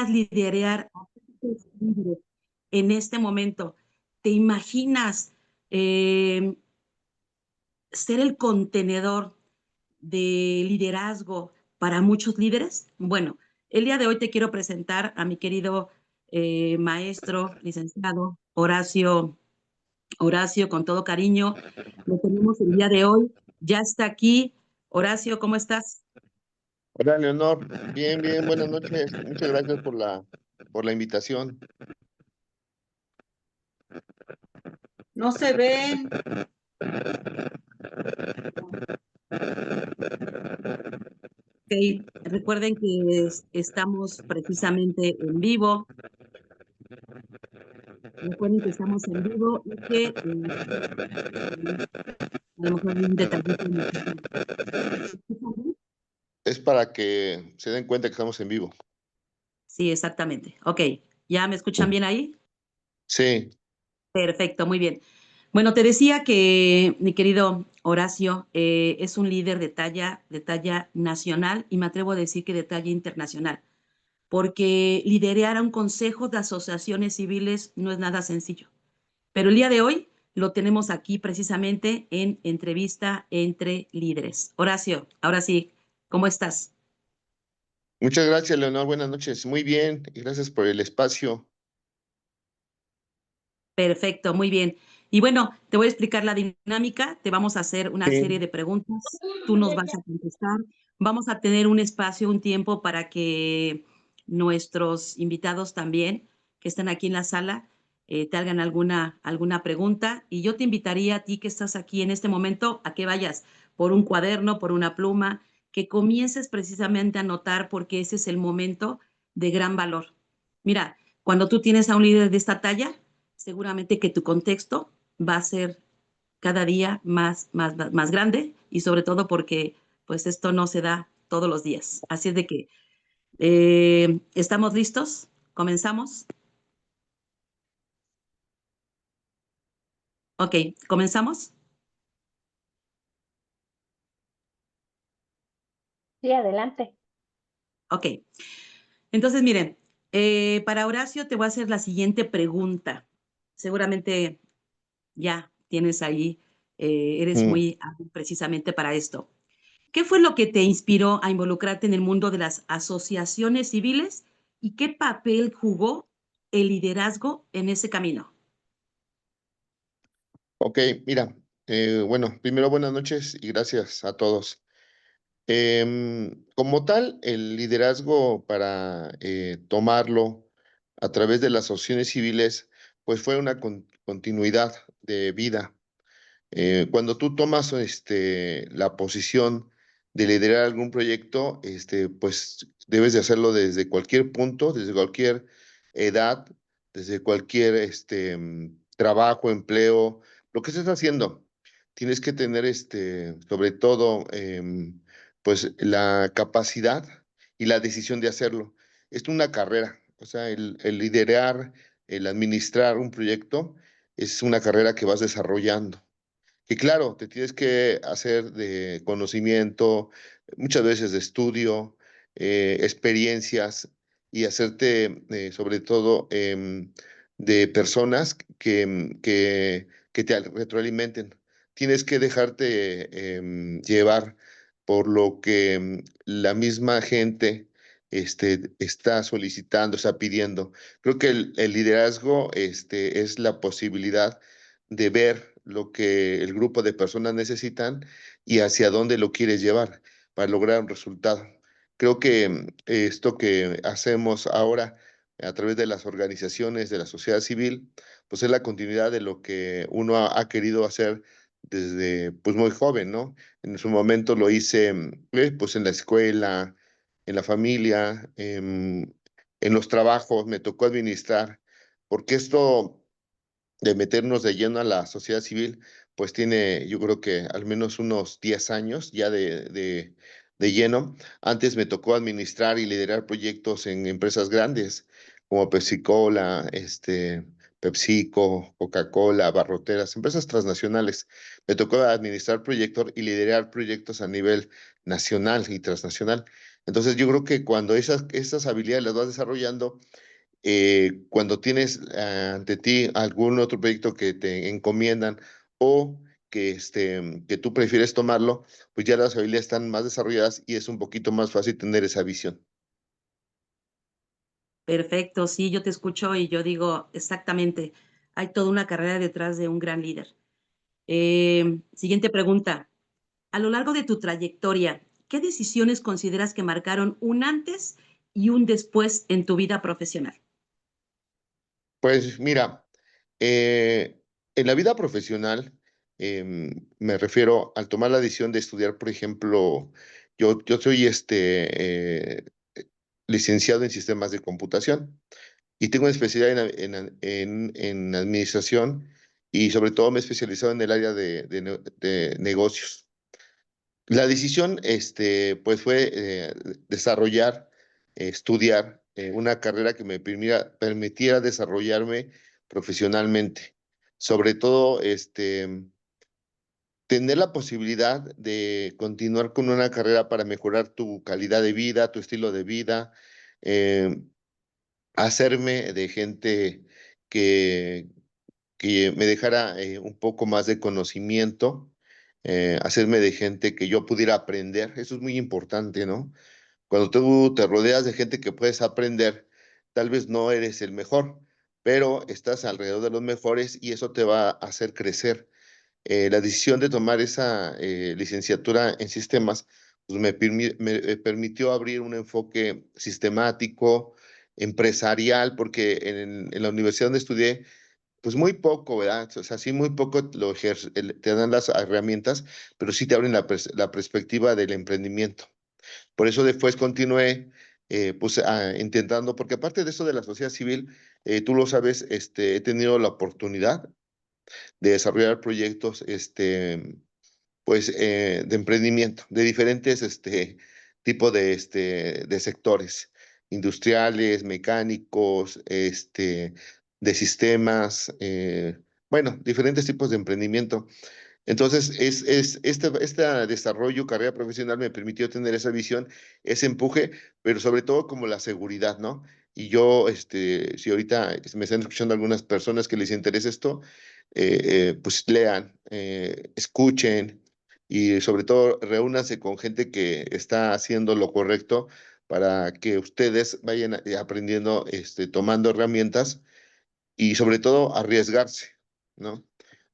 liderar a tantos líderes en este momento? ¿Te imaginas eh, ser el contenedor de liderazgo para muchos líderes? Bueno, el día de hoy te quiero presentar a mi querido maestro, licenciado Horacio, con todo cariño. Lo tenemos el día de hoy. Ya está aquí. Horacio, ¿cómo estás? Hola, Leonor. Bien, bien, buenas noches. Muchas gracias por la invitación. No se ven. Okay. Recuerden que estamos precisamente en vivo. Recuerden que estamos en vivo y que a lo mejor hay un detallito. Es para que se den cuenta que estamos en vivo. Sí, exactamente. Ok, ¿ya me escuchan bien ahí? Sí, Perfecto, muy bien. Bueno, te decía que mi querido Horacio es un líder de talla nacional y me atrevo a decir que de talla internacional, porque liderar a un consejo de asociaciones civiles no es nada sencillo. Pero el día de hoy lo tenemos aquí precisamente en entrevista entre líderes. Horacio, ahora sí, ¿cómo estás? muchas gracias, Leonor. Buenas noches. Muy bien, y gracias por el espacio. Perfecto, muy bien. Y bueno, te voy a explicar la dinámica. Te vamos a hacer una serie Sí, de preguntas. Tú nos vas a contestar. Vamos a tener un espacio, un tiempo para que nuestros invitados también, que están aquí en la sala, te hagan alguna pregunta. Y yo te invitaría a ti que estás aquí en este momento a que vayas por un cuaderno, por una pluma, que comiences precisamente a anotar porque ese es el momento de gran valor. Mira, cuando tú tienes a un líder de esta talla, seguramente que tu contexto va a ser cada día más grande y sobre todo porque pues esto no se da todos los días. Así es de que estamos listos, comenzamos. Ok, comenzamos. Sí, adelante. Ok, entonces miren, para Horacio te voy a hacer la siguiente pregunta. Seguramente ya tienes ahí, eres mm, muy hábil precisamente para esto. ¿Qué fue lo que te inspiró a involucrarte en el mundo de las asociaciones civiles y qué papel jugó el liderazgo en ese camino? ok, mira, bueno, primero buenas noches y gracias a todos. Como tal, el liderazgo para tomarlo a través de las asociaciones civiles, pues fue una continuidad de vida. Cuando tú tomas la posición de liderar algún proyecto, pues debes de hacerlo desde cualquier punto, desde cualquier edad, desde cualquier trabajo, empleo, lo que estés haciendo. Tienes que tener sobre todo pues la capacidad y la decisión de hacerlo. Es una carrera, o sea, el liderar, el administrar un proyecto es una carrera que vas desarrollando. Y claro, te tienes que hacer de conocimiento, muchas veces de estudio, experiencias y hacerte sobre todo de personas que te retroalimenten. Tienes que dejarte llevar por lo que la misma gente está solicitando, está pidiendo. Creo que el liderazgo es la posibilidad de ver lo que el grupo de personas necesitan y hacia dónde lo quieres llevar para lograr un resultado. Creo que esto que hacemos ahora a través de las organizaciones de la sociedad civil, pues es la continuidad de lo que uno ha querido hacer desde pues muy joven, ¿no? En su momento lo hice pues en la escuela, en la familia, en los trabajos, me tocó administrar, porque esto de meternos de lleno a la sociedad civil, pues tiene, yo creo que al menos unos 10 años ya de lleno. Antes me tocó administrar y liderar proyectos en empresas grandes, como PepsiCola, PepsiCo, Coca-Cola, Barroteras, empresas transnacionales. Me tocó administrar proyectos y liderar proyectos a nivel nacional y transnacional. Entonces yo creo que cuando esas habilidades las vas desarrollando, cuando tienes ante ti algún otro proyecto que te encomiendan o que tú prefieres tomarlo, pues ya las habilidades están más desarrolladas y es un poquito más fácil tener esa visión. Perfecto, sí, yo te escucho y yo digo exactamente, hay toda una carrera detrás de un gran líder. Siguiente pregunta. A lo largo de tu trayectoria, ¿qué decisiones consideras que marcaron un antes y un después en tu vida profesional? Pues mira, en la vida profesional, me refiero al tomar la decisión de estudiar, por ejemplo, yo soy licenciado en sistemas de computación y tengo una especialidad en administración y sobre todo me he especializado en el área de negocios. La decisión, pues fue desarrollar, estudiar una carrera que me permitiera desarrollarme profesionalmente. Sobre todo, tener la posibilidad de continuar con una carrera para mejorar tu calidad de vida, tu estilo de vida, eh, hacerme de gente que, que me dejara un poco más de conocimiento, hacerme de gente que yo pudiera aprender. Eso es muy importante, ¿no? Cuando tú te rodeas de gente que puedes aprender, tal vez no eres el mejor, pero estás alrededor de los mejores y eso te va a hacer crecer. La decisión de tomar esa licenciatura en sistemas pues me permitió abrir un enfoque sistemático, empresarial, porque en la universidad donde estudié, pues muy poco, ¿verdad? O sea, sí, muy poco te dan las herramientas, pero sí te abren la perspectiva del emprendimiento. Por eso después continué, pues, intentando, porque aparte de eso de la sociedad civil, tú lo sabes, he tenido la oportunidad de desarrollar proyectos, pues, de emprendimiento, de diferentes, tipos de sectores, industriales, mecánicos, de sistemas, bueno, diferentes tipos de emprendimiento. Entonces, este desarrollo, carrera profesional me permitió tener esa visión, ese empuje, pero sobre todo como la seguridad, ¿no? Y yo, si ahorita me están escuchando algunas personas que les interesa esto, pues lean, escuchen y sobre todo reúnanse con gente que está haciendo lo correcto para que ustedes vayan aprendiendo, tomando herramientas y sobre todo arriesgarse, ¿no?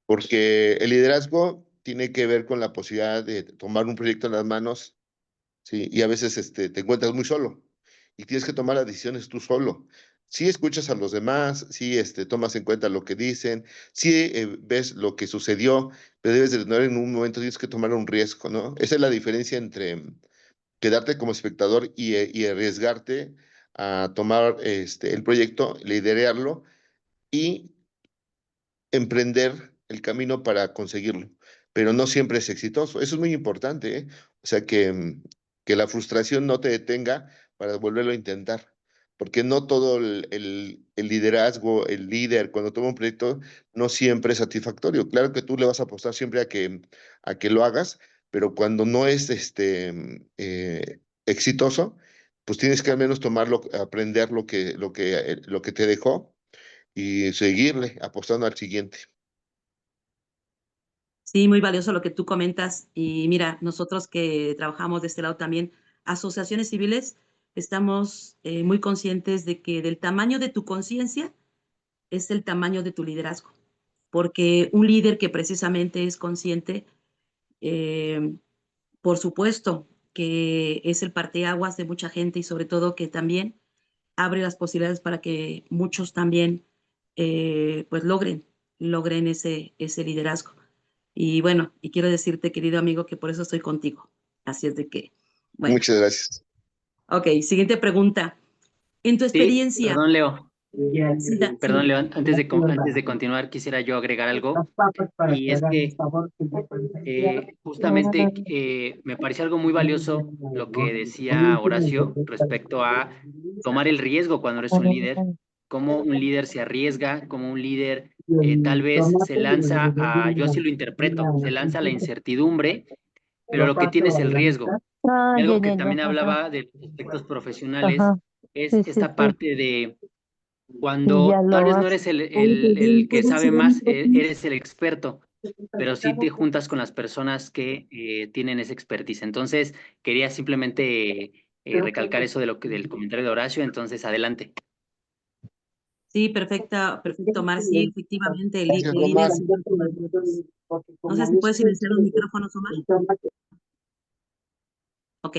Porque el liderazgo tiene que ver con la posibilidad de tomar un proyecto en las manos, ¿sí? Y a veces te encuentras muy solo y tienes que tomar las decisiones tú solo. Sí escuchas a los demás, sí tomas en cuenta lo que dicen, sí ves lo que sucedió, pero debes de tener en un momento, tienes que tomar un riesgo, ¿no? Esa es la diferencia entre quedarte como espectador y arriesgarte a tomar el proyecto, liderarlo y emprender el camino para conseguirlo, pero no siempre es exitoso. Eso es muy importante, ¿eh? O sea, que la frustración no te detenga para volverlo a intentar, porque no todo el liderazgo, el líder, cuando toma un proyecto, no siempre es satisfactorio. Claro que tú le vas a apostar siempre a que lo hagas, pero cuando no es exitoso, pues tienes que al menos tomarlo, aprender lo que te dejó y seguirle apostando al siguiente. Sí, muy valioso lo que tú comentas. Y mira, nosotros que trabajamos de este lado también, asociaciones civiles, estamos muy conscientes de que del tamaño de tu conciencia es el tamaño de tu liderazgo. Porque un líder que precisamente es consciente, eh, por supuesto, que es el parteaguas de mucha gente y sobre todo que también abre las posibilidades para que muchos también pues logren ese liderazgo. Y bueno, y quiero decirte, querido amigo, que por eso estoy contigo. Así es de que, bueno, Muchas gracias. ok, siguiente pregunta. En tu Sí, experiencia, perdón, Leo. sí, Perdón, Leo. Antes de continuar, quisiera yo agregar algo. Y es que justamente me parece algo muy valioso lo que decía Horacio respecto a tomar el riesgo cuando eres un líder, cómo un líder se arriesga, cómo un líder tal vez se lanza a, yo así lo interpreto, se lanza a la incertidumbre, pero lo que tiene es el riesgo. Ah, Y ya, algo que ya, ya. también Ajá. hablaba de los aspectos profesionales Ajá. es Sí, sí, esta sí. parte de Y ya cuando tal lo vez no hace. eres Oye, el que ¿puedes sabe subir el más, micrófono? eres el experto, pero sí te juntas con las personas que tienen esa expertise. Entonces, quería simplemente recalcar eso de del comentario de Horacio, entonces adelante. Sí, perfecto, Omar. Sí, efectivamente, Gracias, el líder Omar. se junta con otros. No sé si puedes silenciar los micrófonos, Omar. Ok.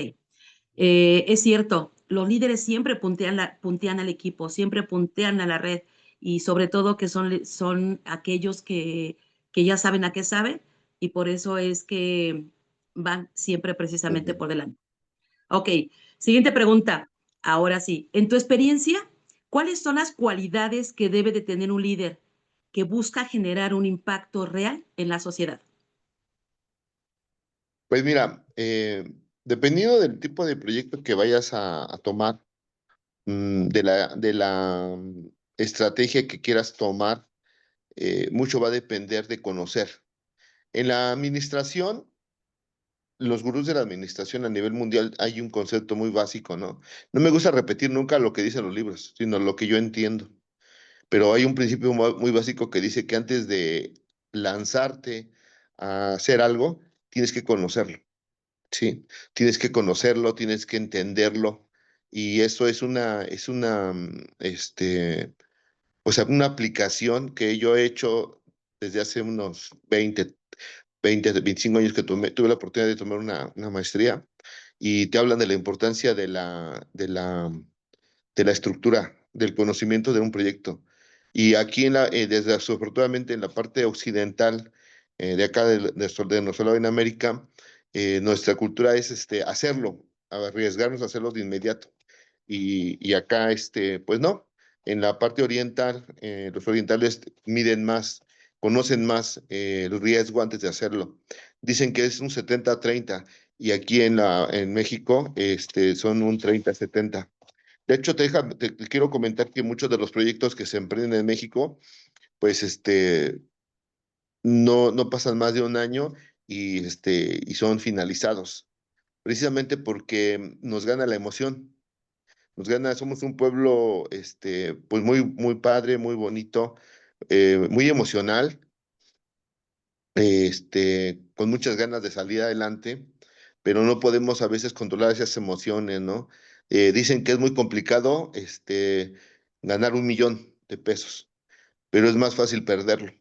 Es cierto, los líderes siempre puntean al equipo, siempre puntean a la red y sobre todo que son aquellos que ya saben a qué saben y por eso es que van siempre precisamente por delante. Ok, siguiente pregunta. Ahora sí, en tu experiencia, ¿cuáles son las cualidades que debe de tener un líder que busca generar un impacto real en la sociedad? Pues mira, dependiendo del tipo de proyecto que vayas a tomar, de la estrategia que quieras tomar, mucho va a depender de conocer. En la administración, los gurús de la administración a nivel mundial hay un concepto muy básico, ¿no? No me gusta repetir nunca lo que dicen los libros, sino lo que yo entiendo. Pero hay un principio muy básico que dice que antes de lanzarte a hacer algo, tienes que conocerlo, ¿sí? Tienes que conocerlo, tienes que entenderlo. Y eso pues una aplicación que yo he hecho desde hace unos 25 años que tuve la oportunidad de tomar una maestría y te hablan de la importancia de la estructura, del conocimiento de un proyecto. Y aquí, desafortunadamente, en la parte occidental de acá de nuestro lado en América, nuestra cultura es hacerlo, arriesgarnos a hacerlo de inmediato. Y acá, pues no, en la parte oriental, los orientales miden más, conocen más el riesgo antes de hacerlo. Dicen que es un 70-30 y aquí en México son un 30-70. De hecho, te quiero comentar que muchos de los proyectos que se emprenden en México, pues no pasan más de un año y son finalizados, precisamente porque nos gana la emoción, somos un pueblo pues muy padre, muy bonito, muy emocional, con muchas ganas de salir adelante, pero no podemos a veces controlar esas emociones, ¿no? Dicen que es muy complicado ganar 1 millón de pesos, pero es más fácil perderlo,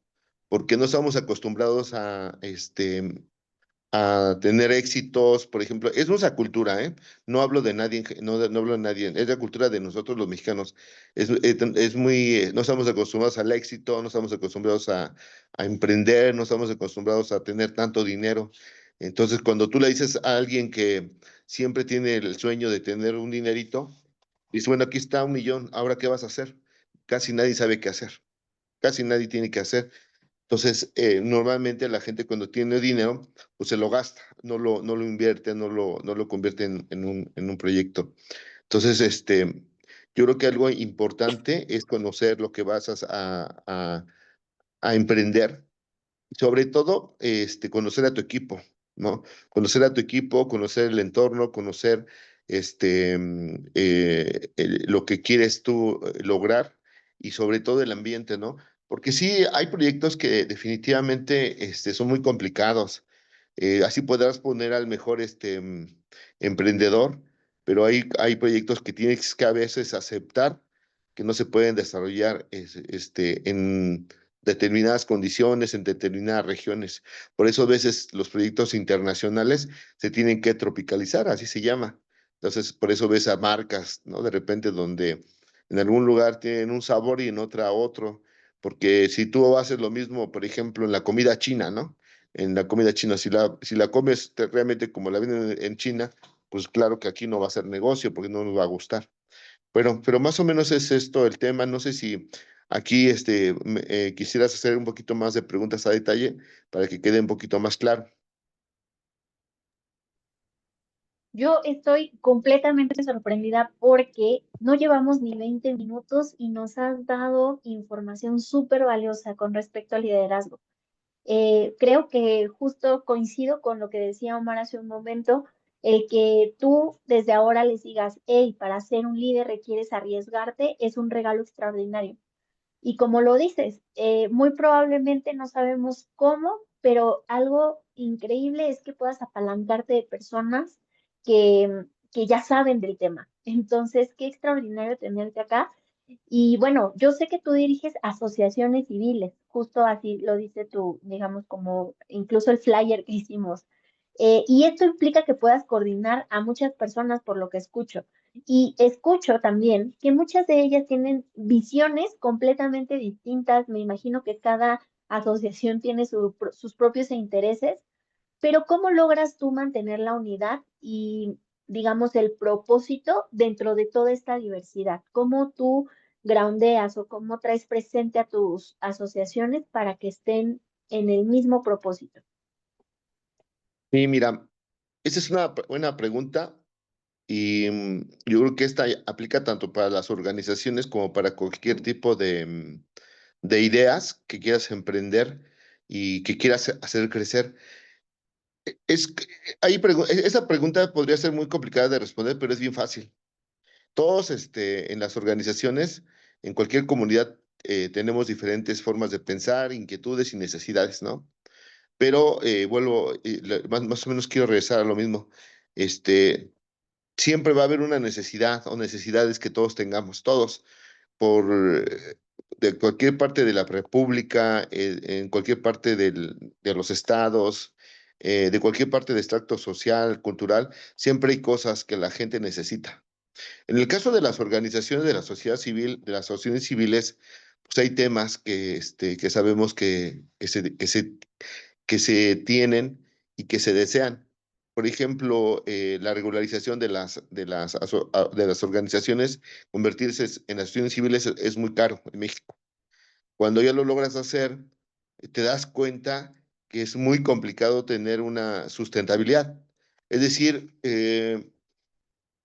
porque no estamos acostumbrados a tener éxitos, por ejemplo, es nuestra cultura, ¿eh? No hablo de nadie, no hablo de nadie, es la cultura de nosotros los mexicanos. No estamos acostumbrados al éxito, no estamos acostumbrados a emprender, no estamos acostumbrados a tener tanto dinero. Entonces, cuando tú le dices a alguien que siempre tiene el sueño de tener un dinerito, dice, bueno, aquí está 1 millón, ¿ahora qué vas a hacer? Casi nadie sabe qué hacer, casi nadie tiene que hacer. Entonces, normalmente la gente cuando tiene dinero, pues se lo gasta, no lo invierte, no lo convierte en un proyecto. Entonces, yo creo que algo importante es conocer lo que vas a emprender, sobre todo, conocer a tu equipo, ¿no? Conocer a tu equipo, conocer el entorno, conocer lo que quieres tú lograr y sobre todo el ambiente, ¿no? Porque sí, hay proyectos que definitivamente son muy complicados. Así podrás poner al mejor emprendedor, pero hay proyectos que tienes que a veces aceptar que no se pueden desarrollar en determinadas condiciones, en determinadas regiones. Por eso a veces los proyectos internacionales se tienen que tropicalizar, así se llama. Entonces, por eso ves a marcas, ¿no? De repente donde en algún lugar tienen un sabor y en otra otro. Porque si tú haces lo mismo, por ejemplo, en la comida china, ¿no? En la comida china, si la comes realmente como la venden en China, pues claro que aquí no va a ser negocio porque no nos va a gustar. Bueno, pero más o menos es esto el tema. No sé si aquí quisieras hacer un poquito más de preguntas a detalle para que quede un poquito más claro. Yo estoy completamente sorprendida porque no llevamos ni 20 minutos y nos has dado información súper valiosa con respecto al liderazgo. Creo que justo coincido con lo que decía Omar hace un momento. El que tú desde ahora les digas, hey, para ser un líder requieres arriesgarte, es un regalo extraordinario. Y como lo dices, muy probablemente no sabemos cómo, pero algo increíble es que puedas apalancarte de personas que ya saben del tema. Entonces, qué extraordinario tenerte acá. Y bueno, yo sé que tú diriges asociaciones civiles, justo así lo dice tú, digamos, como incluso el flyer que hicimos. Y esto implica que puedas coordinar a muchas personas por lo que escucho. Y escucho también que muchas de ellas tienen visiones completamente distintas. Me imagino que cada asociación tiene sus propios intereses, pero ¿cómo logras tú mantener la unidad y, digamos, el propósito dentro de toda esta diversidad? ¿Cómo tú groundeas o cómo traes presente a tus asociaciones para que estén en el mismo propósito? Sí, mira, esa es una buena pregunta y yo creo que esta aplica tanto para las organizaciones como para cualquier tipo de ideas que quieras emprender y que quieras hacer crecer. Es, que esa pregunta podría ser muy complicada de responder, pero es bien fácil. Todos en las organizaciones, en cualquier comunidad, tenemos diferentes formas de pensar, inquietudes y necesidades, ¿no? Pero vuelvo, más o menos quiero regresar a lo mismo. Este, siempre va a haber una necesidad o necesidades que todos tengamos, todos, por de cualquier parte de la República, en cualquier parte de los estados, de cualquier parte de extracto social, cultural, siempre hay cosas que la gente necesita. En el caso de las organizaciones de la sociedad civil, de las asociaciones civiles, pues hay temas que sabemos que se tienen y que se desean. Por ejemplo, la regularización de las organizaciones, convertirse en asociaciones civiles es muy caro en México. Cuando ya lo logras hacer, te das cuenta que es muy complicado tener una sustentabilidad. Es decir,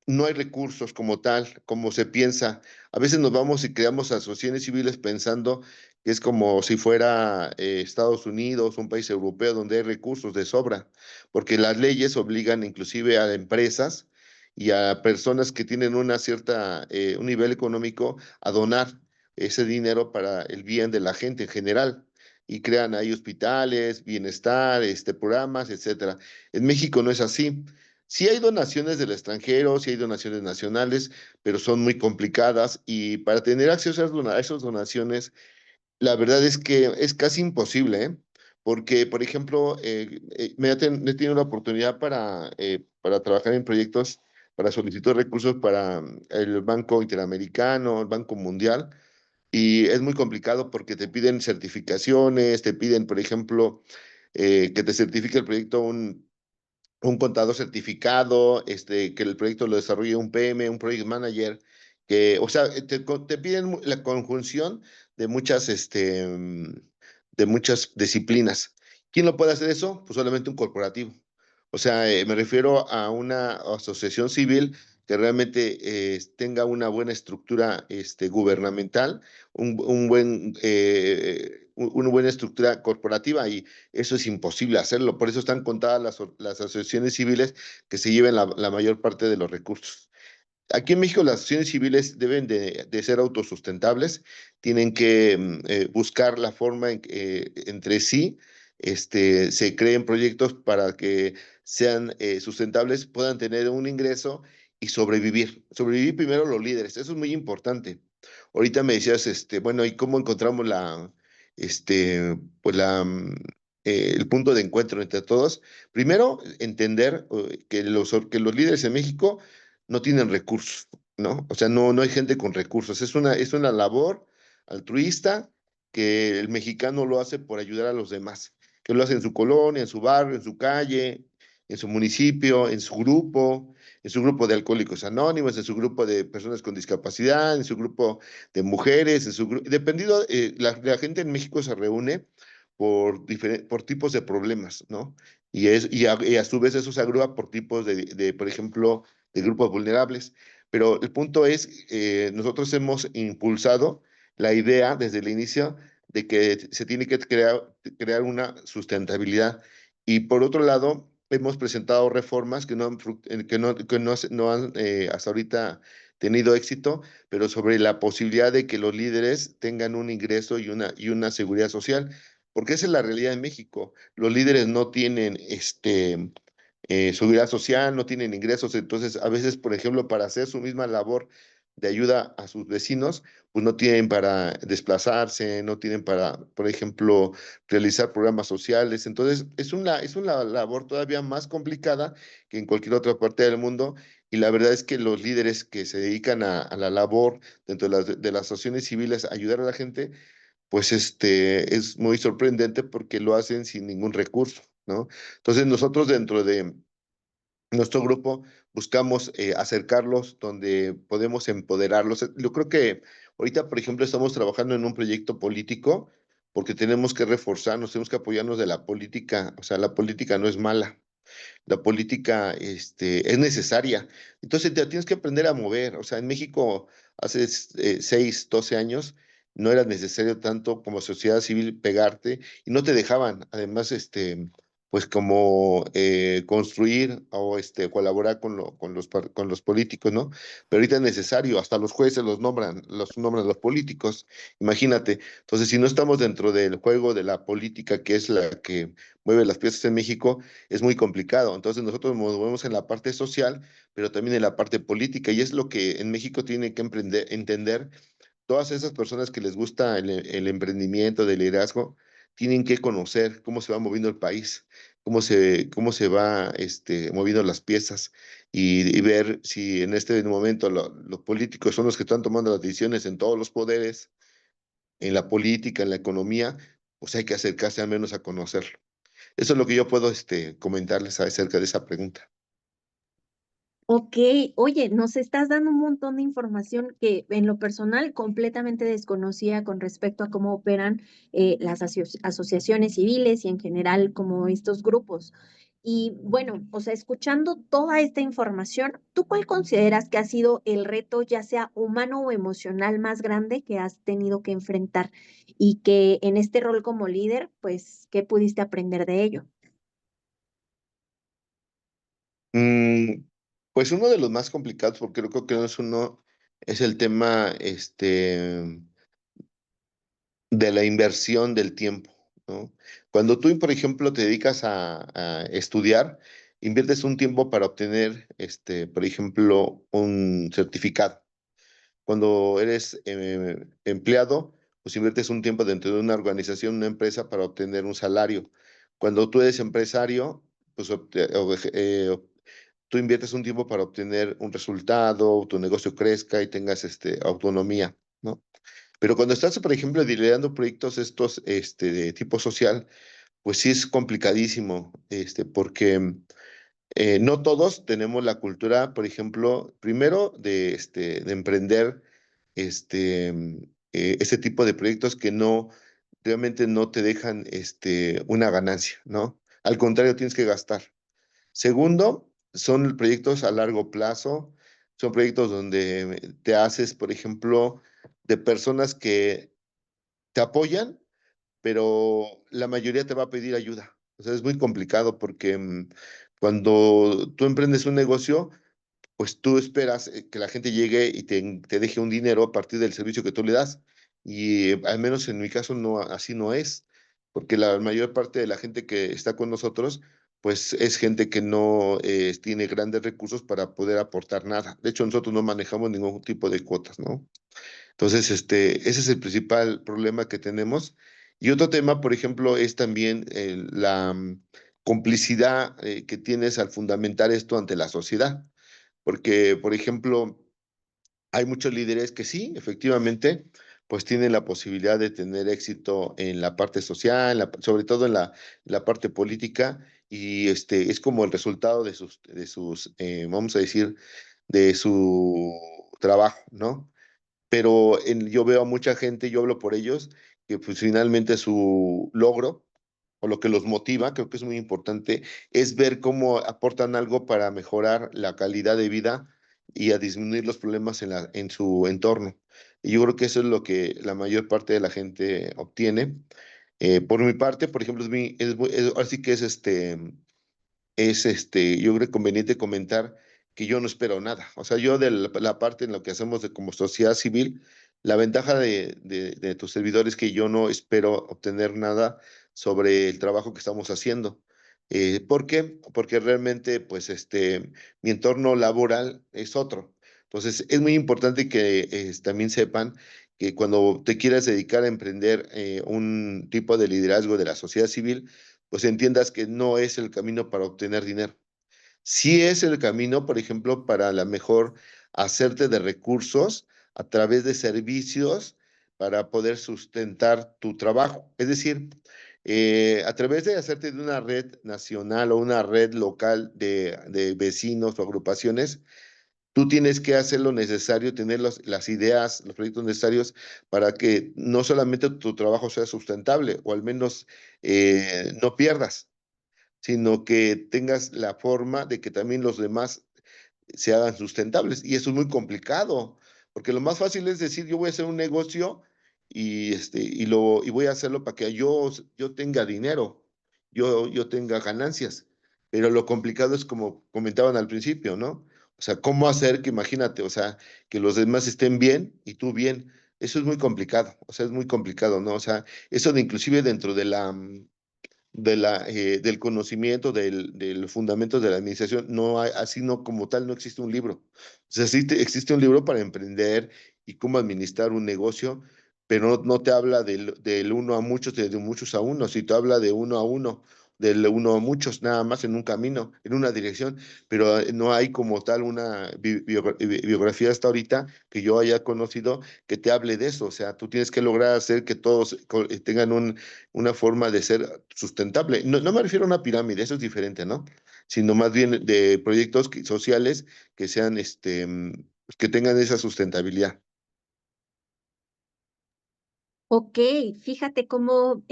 no hay recursos como tal, como se piensa. A veces nos vamos y creamos asociaciones civiles pensando que es como si fuera Estados Unidos, un país europeo donde hay recursos de sobra, porque las leyes obligan inclusive a empresas y a personas que tienen un nivel económico a donar ese dinero para el bien de la gente en general. Y crean ahí hospitales, bienestar, programas, etcétera. En México no es así. Sí hay donaciones del extranjero, sí hay donaciones nacionales, pero son muy complicadas y para tener acceso a esas donaciones, la verdad es que es casi imposible, ¿eh? Porque, por ejemplo, he tenido la oportunidad para trabajar en proyectos, para solicitar recursos para el Banco Interamericano, el Banco Mundial, y es muy complicado porque te piden certificaciones, te piden, por ejemplo, que te certifique el proyecto un contador certificado, que el proyecto lo desarrolle un PM, un project manager, o sea, te piden la conjunción de muchas disciplinas. ¿Quién lo puede hacer eso? Pues solamente un corporativo. O sea, me refiero a una asociación civil que realmente tenga una buena estructura gubernamental, una buena estructura corporativa y eso es imposible hacerlo. Por eso están contadas las asociaciones civiles que se lleven la mayor parte de los recursos. Aquí en México las asociaciones civiles deben de ser autosustentables, tienen que buscar la forma en que entre sí se creen proyectos para que sean sustentables, puedan tener un ingreso y sobrevivir. Sobrevivir primero los líderes, eso es muy importante. Ahorita me decías, bueno, ¿y cómo encontramos pues el punto de encuentro entre todos? Primero, entender que los líderes en México no tienen recursos, ¿no? O sea, no hay gente con recursos. Es una labor altruista que el mexicano lo hace por ayudar a los demás, que lo hace en su colonia, en su barrio, en su calle, en su municipio, en su grupo de alcohólicos anónimos, en su grupo de personas con discapacidad, en su grupo de mujeres, dependido, la gente en México se reúne por tipos de problemas, ¿no? Y a su vez eso se agrupa por tipos por ejemplo, de grupos vulnerables. Pero el punto es, nosotros hemos impulsado la idea desde el inicio de que se tiene que crear una sustentabilidad. Y por otro lado, hemos presentado reformas que no han hasta ahorita tenido éxito, pero sobre la posibilidad de que los líderes tengan un ingreso y una seguridad social, porque esa es la realidad en México. Los líderes no tienen seguridad social, no tienen ingresos, entonces a veces, por ejemplo, para hacer su misma labor de ayuda a sus vecinos, pues no tienen para desplazarse, no tienen para, por ejemplo, realizar programas sociales. Entonces, es una labor todavía más complicada que en cualquier otra parte del mundo. Y la verdad es que los líderes que se dedican a la labor dentro de las asociaciones civiles, a ayudar a la gente, pues es muy sorprendente porque lo hacen sin ningún recurso, ¿no? Entonces, nosotros dentro de nuestro grupo buscamos acercarlos donde podemos empoderarlos. Yo creo que ahorita, por ejemplo, estamos trabajando en un proyecto político porque tenemos que reforzarnos, tenemos que apoyarnos de la política. O sea, la política no es mala, la política es necesaria. Entonces te tienes que aprender a mover. O sea, en México hace 12 años no era necesario tanto como sociedad civil pegarte y no te dejaban. Además, pues como construir o colaborar con los políticos, ¿no? Pero ahorita es necesario, hasta los jueces los nombran los políticos. Imagínate. Entonces, si no estamos dentro del juego de la política, que es la que mueve las piezas en México, es muy complicado. Entonces nosotros nos movemos en la parte social, pero también en la parte política, y es lo que en México tiene que entender todas esas personas que les gusta el emprendimiento, del liderazgo, tienen que conocer cómo se va moviendo el país, cómo se va moviendo las piezas y ver si en este momento los políticos son los que están tomando las decisiones en todos los poderes, en la política, en la economía, pues hay que acercarse al menos a conocerlo. Eso es lo que yo puedo comentarles acerca de esa pregunta. Ok, oye, nos estás dando un montón de información que en lo personal completamente desconocía con respecto a cómo operan las asociaciones civiles y en general como estos grupos. Y bueno, o sea, escuchando toda esta información, ¿tú cuál consideras que ha sido el reto, ya sea humano o emocional, más grande que has tenido que enfrentar y que en este rol como líder, pues, qué pudiste aprender de ello? Mm, pues uno de los más complicados, porque creo que no es uno, es el tema de la inversión del tiempo, ¿no? Cuando tú, por ejemplo, te dedicas a estudiar, inviertes un tiempo para obtener, por ejemplo, un certificado. Cuando eres empleado, pues inviertes un tiempo dentro de una organización, una empresa, para obtener un salario. Cuando tú eres empresario, pues tú inviertes un tiempo para obtener un resultado, tu negocio crezca y tengas autonomía, ¿no? Pero cuando estás, por ejemplo, liderando proyectos estos de tipo social, pues sí es complicadísimo, porque no todos tenemos la cultura, por ejemplo, primero de emprender este, este tipo de proyectos que no realmente no te dejan una ganancia, ¿no? Al contrario, tienes que gastar. Segundo, son proyectos a largo plazo, son proyectos donde te haces, por ejemplo, de personas que te apoyan, pero la mayoría te va a pedir ayuda. O sea, es muy complicado porque cuando tú emprendes un negocio, pues tú esperas que la gente llegue y te deje un dinero a partir del servicio que tú le das. Y al menos en mi caso no, así no es, porque la mayor parte de la gente que está con nosotros, pues es gente que no tiene grandes recursos para poder aportar nada. De hecho, nosotros no manejamos ningún tipo de cuotas, ¿no? Entonces, ese es el principal problema que tenemos. Y otro tema, por ejemplo, es también la complicidad que tienes al fundamentar esto ante la sociedad. Porque, por ejemplo, hay muchos líderes que sí, efectivamente, pues tienen la posibilidad de tener éxito en la parte social, sobre todo en la parte política, y es como el resultado de sus, vamos a decir, de su trabajo, ¿no? Pero yo veo a mucha gente, yo hablo por ellos, que pues finalmente su logro o lo que los motiva, creo que es muy importante, es ver cómo aportan algo para mejorar la calidad de vida y a disminuir los problemas en su entorno. Y yo creo que eso es lo que la mayor parte de la gente obtiene. Por mi parte, por ejemplo, así que es yo creo conveniente comentar que yo no espero nada. O sea, yo de la parte en lo que hacemos como sociedad civil, la ventaja de tus servidores es que yo no espero obtener nada sobre el trabajo que estamos haciendo. ¿Por qué? Porque realmente, pues, mi entorno laboral es otro. Entonces, es muy importante que también sepan que cuando te quieras dedicar a emprender un tipo de liderazgo de la sociedad civil, pues entiendas que no es el camino para obtener dinero. Sí es el camino, por ejemplo, para la mejor hacerte de recursos a través de servicios para poder sustentar tu trabajo. Es decir, a través de hacerte de una red nacional o una red local de vecinos o agrupaciones, tú tienes que hacer lo necesario, tener las ideas, los proyectos necesarios para que no solamente tu trabajo sea sustentable o al menos no pierdas, sino que tengas la forma de que también los demás se hagan sustentables. Y eso es muy complicado, porque lo más fácil es decir, yo voy a hacer un negocio y voy a hacerlo para que yo tenga dinero, yo tenga ganancias. Pero lo complicado es como comentaban al principio, ¿no? O sea, ¿cómo hacer que, imagínate, o sea, que los demás estén bien y tú bien? Eso es muy complicado, o sea, es muy complicado, ¿no? O sea, eso de inclusive dentro del conocimiento, de los fundamentos de la administración, no hay, así no como tal, no existe un libro. O sea, sí existe un libro para emprender y cómo administrar un negocio, pero no te habla del uno a muchos, de muchos a uno, si te habla de uno a uno, del uno a muchos, nada más en un camino, en una dirección, pero no hay como tal una biografía hasta ahorita que yo haya conocido que te hable de eso. O sea, tú tienes que lograr hacer que todos tengan una forma de ser sustentable. No me refiero a una pirámide, eso es diferente, ¿no? Sino más bien de proyectos sociales que sean, que tengan esa sustentabilidad. Ok, fíjate cómo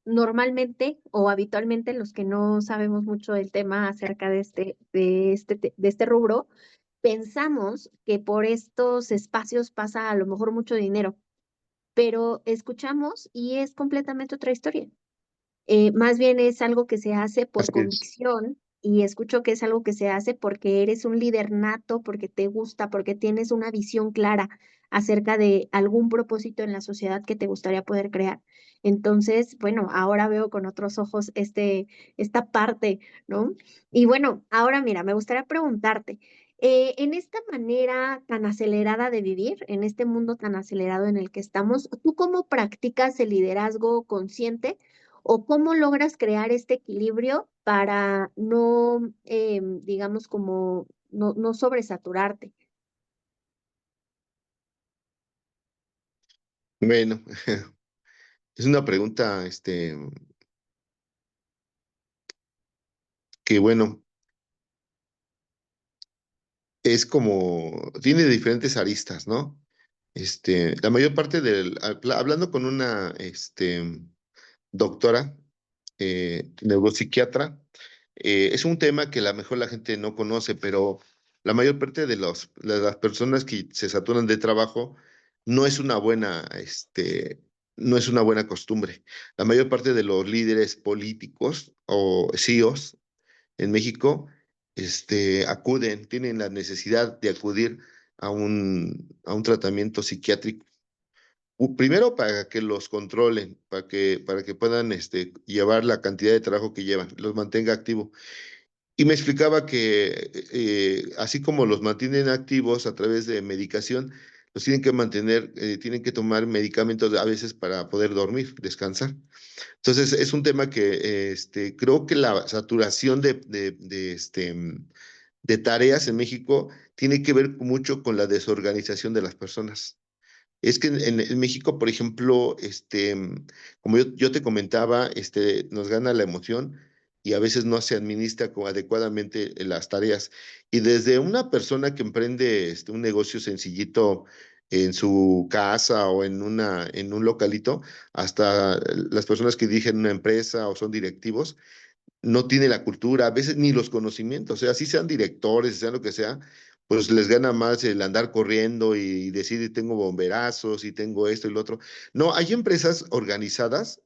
normalmente o habitualmente los que no sabemos mucho del tema acerca de este rubro, pensamos que por estos espacios pasa a lo mejor mucho dinero, pero escuchamos y es completamente otra historia. Más bien es algo que se hace por Así es. convicción y escucho que es algo que se hace porque eres un líder nato, porque te gusta, porque tienes una visión clara acerca de algún propósito en la sociedad que te gustaría poder crear. Entonces, bueno, ahora veo con otros ojos esta parte, ¿no? Y bueno, ahora mira, me gustaría preguntarte, en esta manera tan acelerada de vivir, en este mundo tan acelerado en el que estamos, ¿tú cómo practicas el liderazgo consciente? ¿O cómo logras crear este equilibrio para no, digamos, como no sobresaturarte? Bueno, es una pregunta, que bueno, es como, tiene diferentes aristas, ¿no? La mayor parte hablando con una, doctora, neuropsiquiatra, es un tema que a lo mejor la gente no conoce, pero la mayor parte de las personas que se saturan de trabajo no es una no es una buena costumbre. La mayor parte de los líderes políticos o CEOs en México, tienen la necesidad de acudir a un tratamiento psiquiátrico. Primero para que los controlen, para que puedan llevar la cantidad de trabajo que llevan, los mantenga activos. Y me explicaba que así como los mantienen activos a través de medicación, los tienen que mantener, tienen que tomar medicamentos a veces para poder dormir, descansar. Entonces es un tema que creo que la saturación de tareas en México tiene que ver mucho con la desorganización de las personas. Es que en México, por ejemplo, como yo te comentaba, nos gana la emoción y a veces no se administra adecuadamente las tareas. Y desde una persona que emprende un negocio sencillito en su casa o en un localito, hasta las personas que dirigen una empresa o son directivos, no tiene la cultura, a veces ni los conocimientos, o sea, así sean directores, sean lo que sea, pues les gana más el andar corriendo y decir, tengo bomberazos y tengo esto y lo otro. No, hay empresas organizadas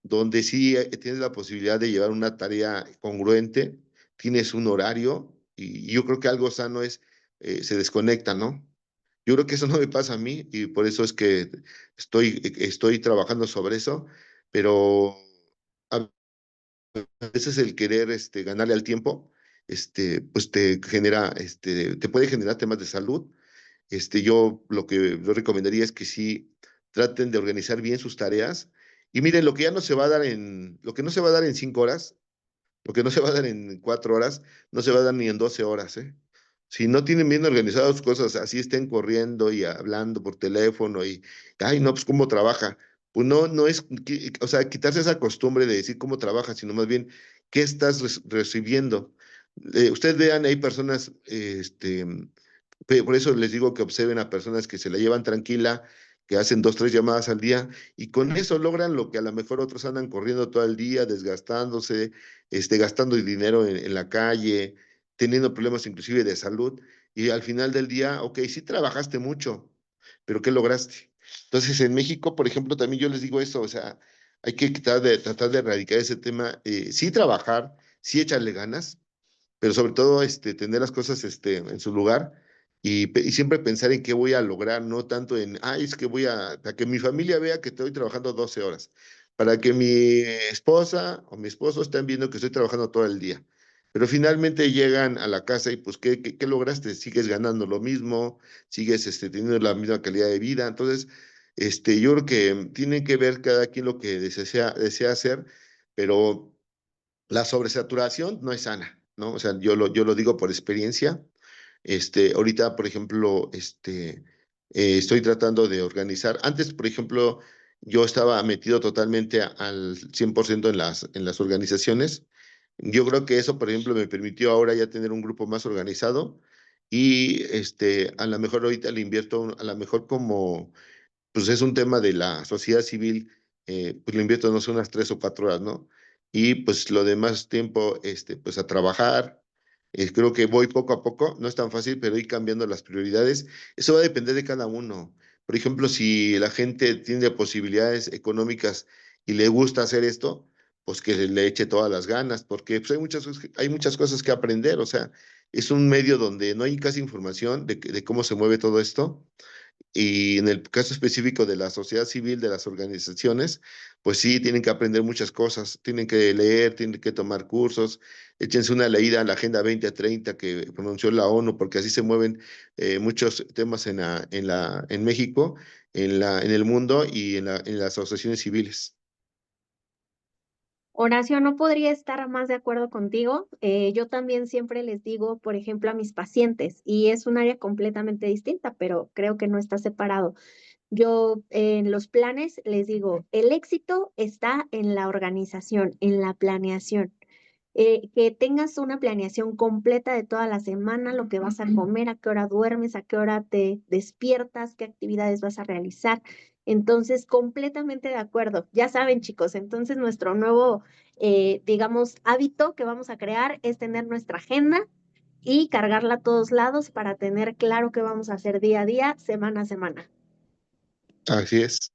donde sí tienes la posibilidad de llevar una tarea congruente, tienes un horario y yo creo que algo sano es, se desconecta, ¿no? Yo creo que eso no me pasa a mí y por eso es que estoy trabajando sobre eso, pero a veces el querer ganarle al tiempo, pues te genera, te puede generar temas de salud. Yo lo que yo recomendaría es que sí traten de organizar bien sus tareas. Y miren, lo que ya no se va a dar lo que no se va a dar en 5 horas, lo que no se va a dar en 4 horas, no se va a dar ni en 12 horas, ¿eh? Si no tienen bien organizadas sus cosas, así estén corriendo y hablando por teléfono y, ay, no, pues cómo trabaja. Pues no, no es, o sea, quitarse esa costumbre de decir cómo trabaja, sino más bien qué estás recibiendo. Ustedes vean, hay personas, por eso les digo que observen a personas que se la llevan tranquila, que hacen 2, 3 llamadas al día y con eso logran lo que a lo mejor otros andan corriendo todo el día, desgastándose, gastando dinero en la calle, teniendo problemas inclusive de salud y al final del día, ok, sí trabajaste mucho, pero ¿qué lograste? Entonces en México, por ejemplo, también yo les digo eso, o sea, hay que tratar de erradicar ese tema, sí trabajar, sí echarle ganas, pero sobre todo tener las cosas en su lugar y siempre pensar en qué voy a lograr, no tanto en, ay, es que para que mi familia vea que estoy trabajando 12 horas, para que mi esposa o mi esposo estén viendo que estoy trabajando todo el día. Pero finalmente llegan a la casa y pues, ¿qué lograste? Sigues ganando lo mismo, sigues teniendo la misma calidad de vida. Entonces, yo creo que tienen que ver cada quien lo que desea hacer, pero la sobresaturación no es sana, ¿no? O sea, yo lo digo por experiencia. Ahorita, por ejemplo, estoy tratando de organizar. Antes, por ejemplo, yo estaba metido totalmente al 100% en las organizaciones. Yo creo que eso, por ejemplo, me permitió ahora ya tener un grupo más organizado y a lo mejor ahorita le invierto, a lo mejor como pues es un tema de la sociedad civil, pues le invierto, no sé, unas 3 o 4 horas, ¿no? Y pues lo demás tiempo, pues a trabajar. Creo que voy poco a poco, no es tan fácil, pero ir cambiando las prioridades. Eso va a depender de cada uno. Por ejemplo, si la gente tiene posibilidades económicas y le gusta hacer esto, pues que le eche todas las ganas, porque pues, hay muchas cosas que aprender. O sea, es un medio donde no hay casi información de cómo se mueve todo esto y en el caso específico de la sociedad civil, de las organizaciones, pues sí, tienen que aprender muchas cosas, tienen que leer, tienen que tomar cursos, échense una leída a la Agenda 2030 que pronunció la ONU, porque así se mueven muchos temas en México, en el mundo y en las asociaciones civiles. Horacio, no podría estar más de acuerdo contigo. Yo también siempre les digo, por ejemplo, a mis pacientes, y es un área completamente distinta, pero creo que no está separado. Yo en los planes les digo, el éxito está en la organización, en la planeación. Que tengas una planeación completa de toda la semana, lo que vas a comer, a qué hora duermes, a qué hora te despiertas, qué actividades vas a realizar. Entonces, completamente de acuerdo. Ya saben, chicos, entonces nuestro nuevo, digamos, hábito que vamos a crear es tener nuestra agenda y cargarla a todos lados para tener claro qué vamos a hacer día a día, semana a semana. Así es.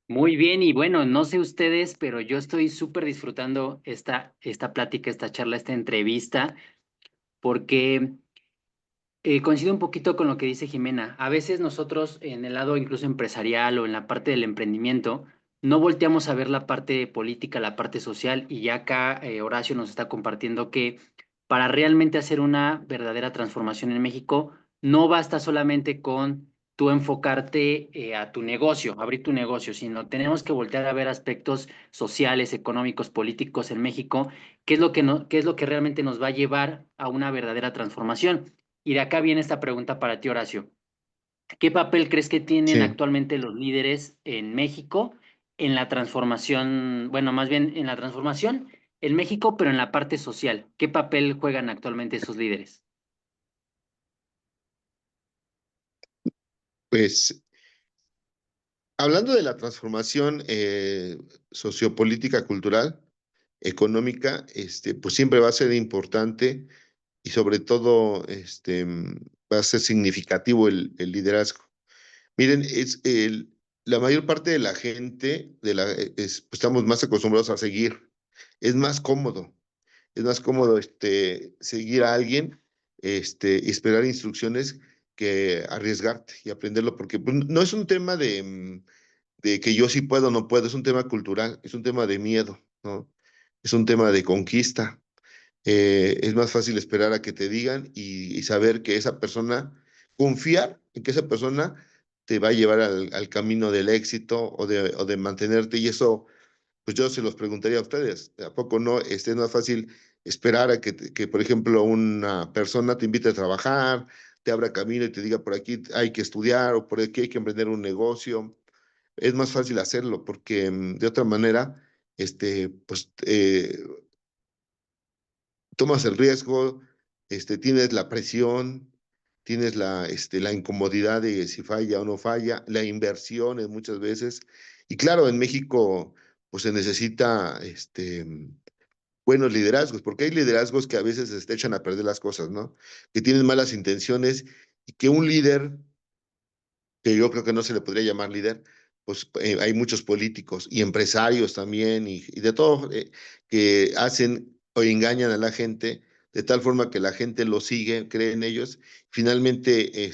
Muy bien, y bueno, no sé ustedes, pero yo estoy súper disfrutando esta plática, esta charla, esta entrevista, porque coincido un poquito con lo que dice Jimena. A veces nosotros en el lado incluso empresarial o en la parte del emprendimiento, no volteamos a ver la parte política, la parte social, y ya acá Horacio nos está compartiendo que para realmente hacer una verdadera transformación en México, no basta solamente con tú enfocarte a tu negocio, abrir tu negocio, sino tenemos que voltear a ver aspectos sociales, económicos, políticos en México, qué es lo que realmente nos va a llevar a una verdadera transformación. Y de acá viene esta pregunta para ti, Horacio. ¿Qué papel crees que tienen Sí. actualmente los líderes en México en la transformación, bueno, más bien en la transformación en México, pero en la parte social? ¿Qué papel juegan actualmente esos líderes? Pues hablando de la transformación sociopolítica, cultural, económica, pues siempre va a ser importante y sobre todo va a ser significativo el liderazgo. Miren, la mayor parte de la gente, pues, estamos más acostumbrados a seguir, es más cómodo. Es más cómodo seguir a alguien y esperar instrucciones que arriesgarte y aprenderlo, porque pues, no es un tema de que yo sí puedo o no puedo, es un tema cultural, es un tema de miedo, ¿no? Es un tema de conquista. Es más fácil esperar a que te digan y saber que esa persona, confiar en que esa persona te va a llevar al camino del éxito o de mantenerte, y eso, pues yo se los preguntaría a ustedes, ¿a poco no? Es más fácil esperar a que, por ejemplo, una persona te invite a trabajar, te abra camino y te diga por aquí hay que estudiar o por aquí hay que emprender un negocio. Es más fácil hacerlo porque de otra manera, pues tomas el riesgo, tienes la presión, tienes la incomodidad de si falla o no falla, la inversión en muchas veces. Y claro, en México, pues se necesita buenos liderazgos, porque hay liderazgos que a veces te echan a perder las cosas, ¿no? Que tienen malas intenciones y que un líder que yo creo que no se le podría llamar líder, pues hay muchos políticos y empresarios también y de todo que hacen o engañan a la gente de tal forma que la gente lo sigue, cree en ellos. Finalmente,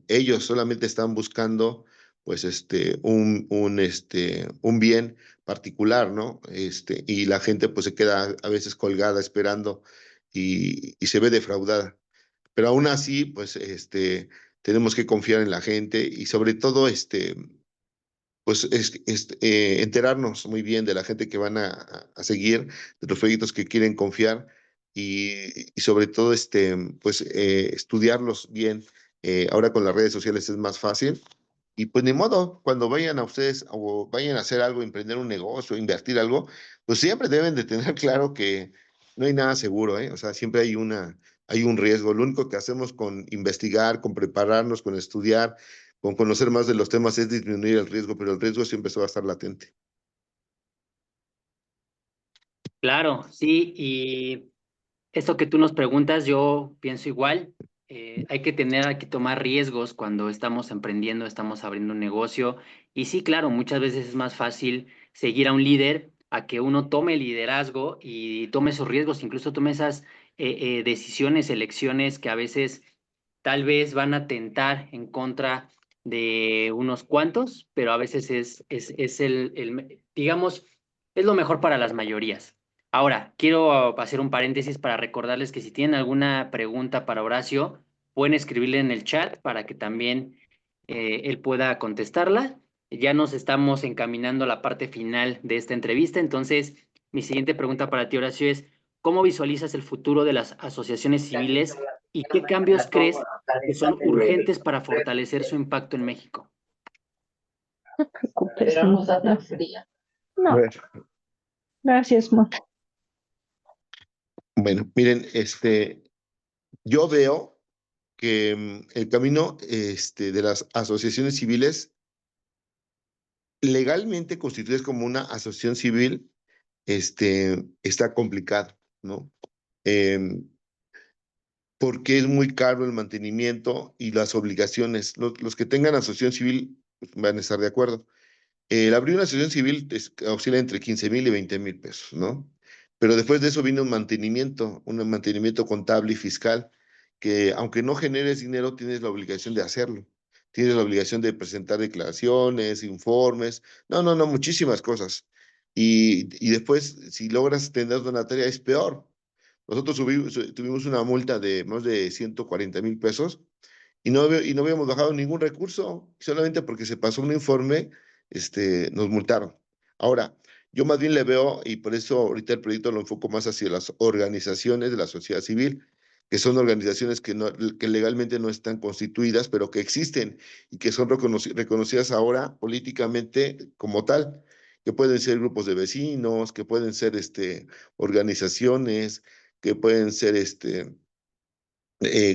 ellos solamente están buscando pues un bien particular, ¿no? Y la gente pues se queda a veces colgada esperando y se ve defraudada. Pero aún así, pues, tenemos que confiar en la gente y sobre todo, pues, enterarnos muy bien de la gente que van a seguir, de los proyectos que quieren confiar y sobre todo, pues, estudiarlos bien. Ahora con las redes sociales es más fácil. Y pues ni modo, cuando vayan a ustedes o vayan a hacer algo, emprender un negocio, invertir algo, pues siempre deben de tener claro que no hay nada seguro, ¿eh? O sea, siempre hay un riesgo. Lo único que hacemos con investigar, con prepararnos, con estudiar, con conocer más de los temas es disminuir el riesgo, pero el riesgo siempre se va a estar latente. Claro, sí, y esto que tú nos preguntas, yo pienso igual. Hay que tomar riesgos cuando estamos emprendiendo, estamos abriendo un negocio. Y sí, claro, muchas veces es más fácil seguir a un líder a que uno tome el liderazgo y tome esos riesgos, incluso tome esas decisiones, elecciones que a veces tal vez van a atentar en contra de unos cuantos, pero a veces es digamos, es lo mejor para las mayorías. Ahora, quiero hacer un paréntesis para recordarles que si tienen alguna pregunta para Horacio, pueden escribirle en el chat para que también él pueda contestarla. Ya nos estamos encaminando a la parte final de esta entrevista, entonces mi siguiente pregunta para ti, Horacio, es ¿cómo visualizas el futuro de las asociaciones civiles y qué cambios crees que son urgentes para fortalecer su impacto en México? No, Bueno, gracias, Ma. bueno, miren, yo veo que el camino de las asociaciones civiles legalmente constituidas como una asociación civil, está complicado, ¿no? Em, Porque es muy caro el mantenimiento y las obligaciones. Los que tengan asociación civil pues, van a estar de acuerdo. El abrir una asociación civil oscila entre 15,000 y 20,000 pesos, ¿no? Pero después de eso viene un mantenimiento contable y fiscal, que aunque no generes dinero, tienes la obligación de hacerlo. Tienes la obligación de presentar declaraciones, informes, no, muchísimas cosas. Y después, si logras tener donataria, es peor. Nosotros tuvimos una multa de más de 140,000 pesos y no habíamos bajado ningún recurso, solamente porque se pasó un informe, nos multaron. Ahora, yo más bien le veo, y por eso ahorita el proyecto lo enfoco más hacia las organizaciones de la sociedad civil, que son organizaciones que legalmente no están constituidas, pero que existen y que son reconocidas ahora políticamente como tal, que pueden ser grupos de vecinos, que pueden ser organizaciones, que pueden ser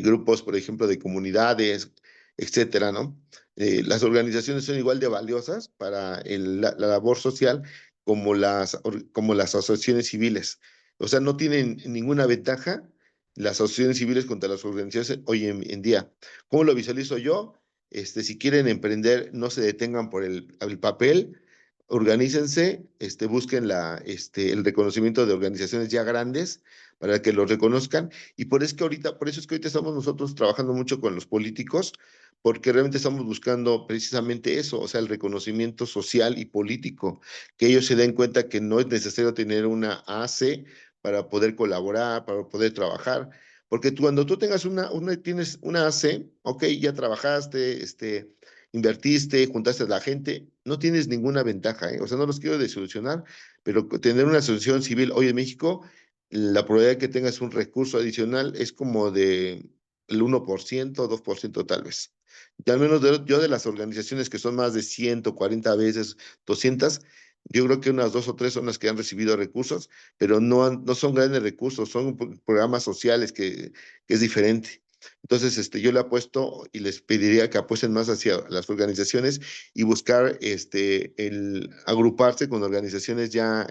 grupos, por ejemplo, de comunidades, etcétera, ¿no? Las organizaciones son igual de valiosas para la labor social como las asociaciones civiles. O sea, no tienen ninguna ventaja las asociaciones civiles contra las organizaciones hoy en día. ¿Cómo lo visualizo yo? Si quieren emprender, no se detengan por el papel, organícense, busquen el reconocimiento de organizaciones ya grandes para que los reconozcan. Y por eso es que ahorita estamos nosotros trabajando mucho con los políticos, porque realmente estamos buscando precisamente eso, o sea, el reconocimiento social y político, que ellos se den cuenta que no es necesario tener una AC para poder colaborar, para poder trabajar, porque cuando tú tengas tienes una AC, ok, ya trabajaste, invertiste, juntaste a la gente, no tienes ninguna ventaja, ¿eh? O sea, no los quiero desilusionar, pero tener una asociación civil hoy en México, la probabilidad de que tengas un recurso adicional es como de el 1%, 2% tal vez. Y al menos yo de las organizaciones que son más de 140 veces, 200, yo creo que unas 2 o 3 son las que han recibido recursos, pero no son grandes recursos, son programas sociales que es diferente. Entonces, yo le apuesto y les pediría que apuesten más hacia las organizaciones y buscar el agruparse con organizaciones ya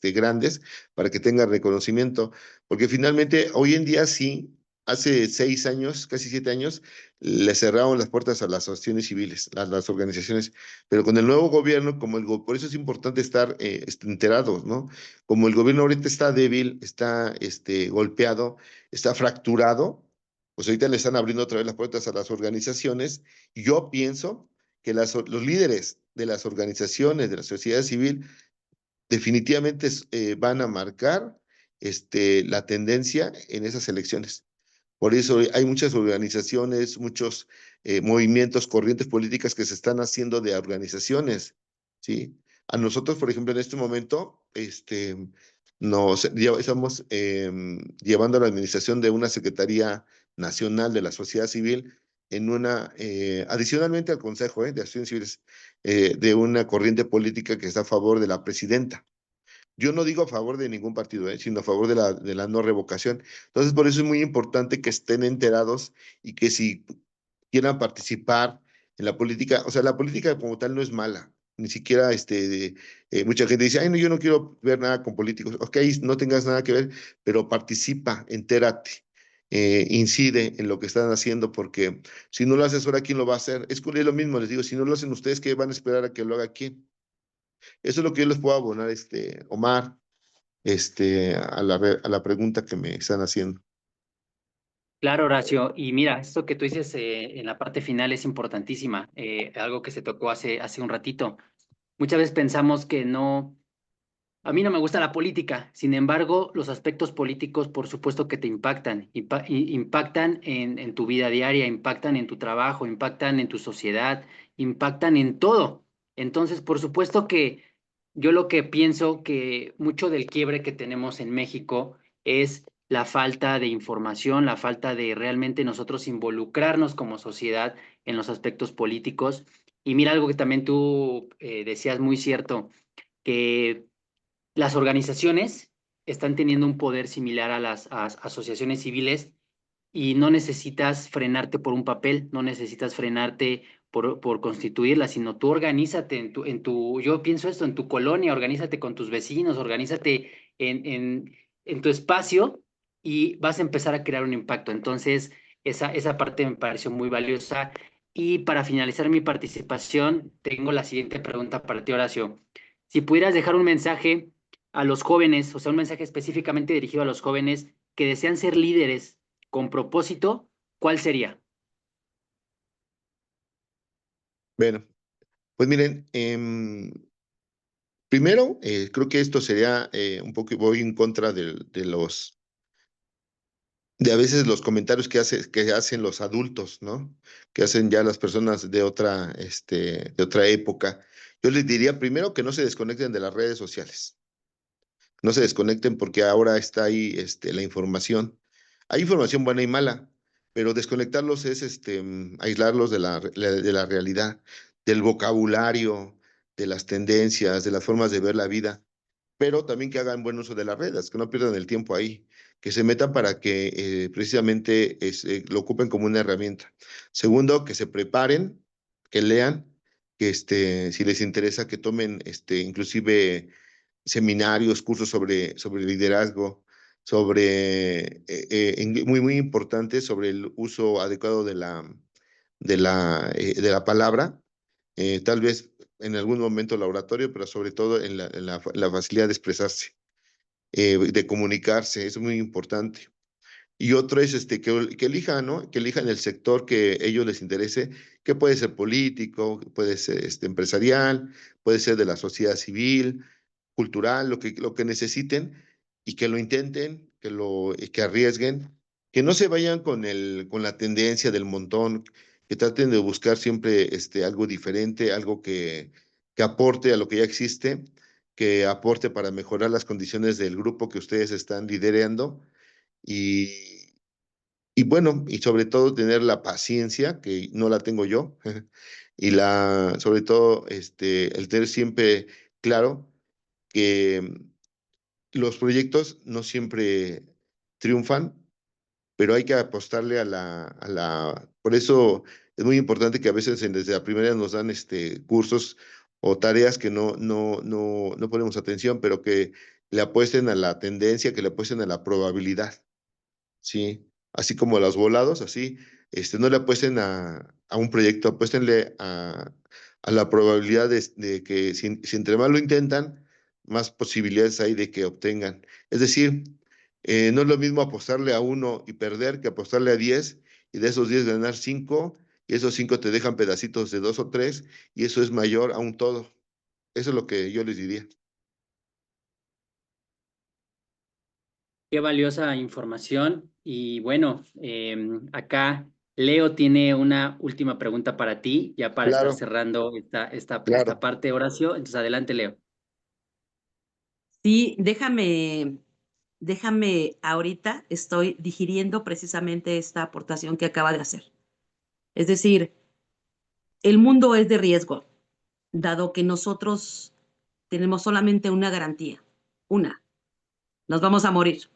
grandes para que tengan reconocimiento. Porque finalmente, hoy en día sí, hace 6 años, casi 7 años, le cerraron las puertas a las asociaciones civiles, a las organizaciones. Pero con el nuevo gobierno, por eso es importante estar enterados, ¿no? Como el gobierno ahorita está débil, está golpeado, está fracturado, pues ahorita le están abriendo otra vez las puertas a las organizaciones. Y yo pienso que los líderes de las organizaciones, de la sociedad civil, definitivamente van a marcar la tendencia en esas elecciones. Por eso hay muchas organizaciones, muchos movimientos, corrientes políticas que se están haciendo de organizaciones, ¿sí? A nosotros, por ejemplo, en este momento, estamos llevando a la administración de una Secretaría Nacional de la Sociedad Civil adicionalmente al Consejo de Acciones Civiles, de una corriente política que está a favor de la presidenta. Yo no digo a favor de ningún partido, sino a favor de la no revocación. Entonces, por eso es muy importante que estén enterados y que si quieran participar en la política, o sea, la política como tal no es mala. Ni siquiera mucha gente dice, ay, no, yo no quiero ver nada con políticos. Ok, no tengas nada que ver, pero participa, entérate, incide en lo que están haciendo, porque si no lo haces ahora, ¿quién lo va a hacer? Es lo mismo, les digo, si no lo hacen ustedes, ¿qué van a esperar a que lo haga quién? Eso es lo que yo les puedo abonar, Omar, a la pregunta que me están haciendo. Claro, Horacio. Y mira, esto que tú dices en la parte final es importantísima, algo que se tocó hace un ratito. Muchas veces pensamos que no, a mí no me gusta la política, sin embargo, los aspectos políticos, por supuesto que te impactan, impactan en tu vida diaria, impactan en tu trabajo, impactan en tu sociedad, impactan en todo. Entonces, por supuesto que yo lo que pienso que mucho del quiebre que tenemos en México es la falta de información, la falta de realmente nosotros involucrarnos como sociedad en los aspectos políticos. Y mira algo que también tú decías muy cierto, que las organizaciones están teniendo un poder similar a las asociaciones civiles y no necesitas frenarte por un papel, no necesitas frenarte por constituirla, sino tú organízate yo pienso esto, en tu colonia, organízate con tus vecinos, organízate en tu espacio y vas a empezar a crear un impacto. Entonces, esa parte me pareció muy valiosa. Y para finalizar mi participación, tengo la siguiente pregunta para ti, Horacio. Si pudieras dejar un mensaje a los jóvenes, o sea, un mensaje específicamente dirigido a los jóvenes que desean ser líderes con propósito, ¿cuál sería? Bueno, pues miren, primero, creo que esto sería un poco, voy en contra de a veces los comentarios que hacen los adultos, ¿no? Que hacen ya las personas de otra época. Yo les diría primero que no se desconecten de las redes sociales. No se desconecten porque ahora está ahí la información. Hay información buena y mala, pero desconectarlos es aislarlos de la realidad, del vocabulario, de las tendencias, de las formas de ver la vida, pero también que hagan buen uso de las redes, que no pierdan el tiempo ahí, que se metan para que precisamente lo ocupen como una herramienta. Segundo, que se preparen, que lean, que si les interesa, que tomen inclusive seminarios, cursos sobre liderazgo, muy, muy importante, sobre el uso adecuado de la palabra. Tal vez en algún momento la oratoria, pero sobre todo en la facilidad de expresarse, de comunicarse, es muy importante. Y otro es que elijan, ¿no? Que elijan el sector que a ellos les interese, que puede ser político, puede ser empresarial, puede ser de la sociedad civil, cultural, lo que necesiten, y que lo intenten, que arriesguen, que no se vayan con la tendencia del montón, que traten de buscar siempre algo diferente, algo que aporte a lo que ya existe, que aporte para mejorar las condiciones del grupo que ustedes están liderando y, y bueno, y sobre todo tener la paciencia, que no la tengo yo, y sobre todo, el tener siempre claro que los proyectos no siempre triunfan, pero hay que apostarle por eso es muy importante que a veces desde la primera nos dan cursos o tareas que no ponemos atención, pero que le apuesten a la tendencia, que le apuesten a la probabilidad. Sí, así como los volados, así, no le apuesten a un proyecto, apuéstenle a la probabilidad de que si entre más lo intentan, más posibilidades hay de que obtengan. Es decir, no es lo mismo apostarle a uno y perder que apostarle a 10 y de esos 10 ganar 5 y esos 5 te dejan pedacitos de 2 o 3 y eso es mayor a un todo. Eso es lo que yo les diría. Qué valiosa información. Y bueno, acá Leo tiene una última pregunta para ti, ya para estar Claro, cerrando esta claro. parte, Horacio. Entonces, adelante, Leo. Sí, déjame ahorita, estoy digiriendo precisamente esta aportación que acaba de hacer. Es decir, el mundo es de riesgo, dado que nosotros tenemos solamente una garantía, una, nos vamos a morir.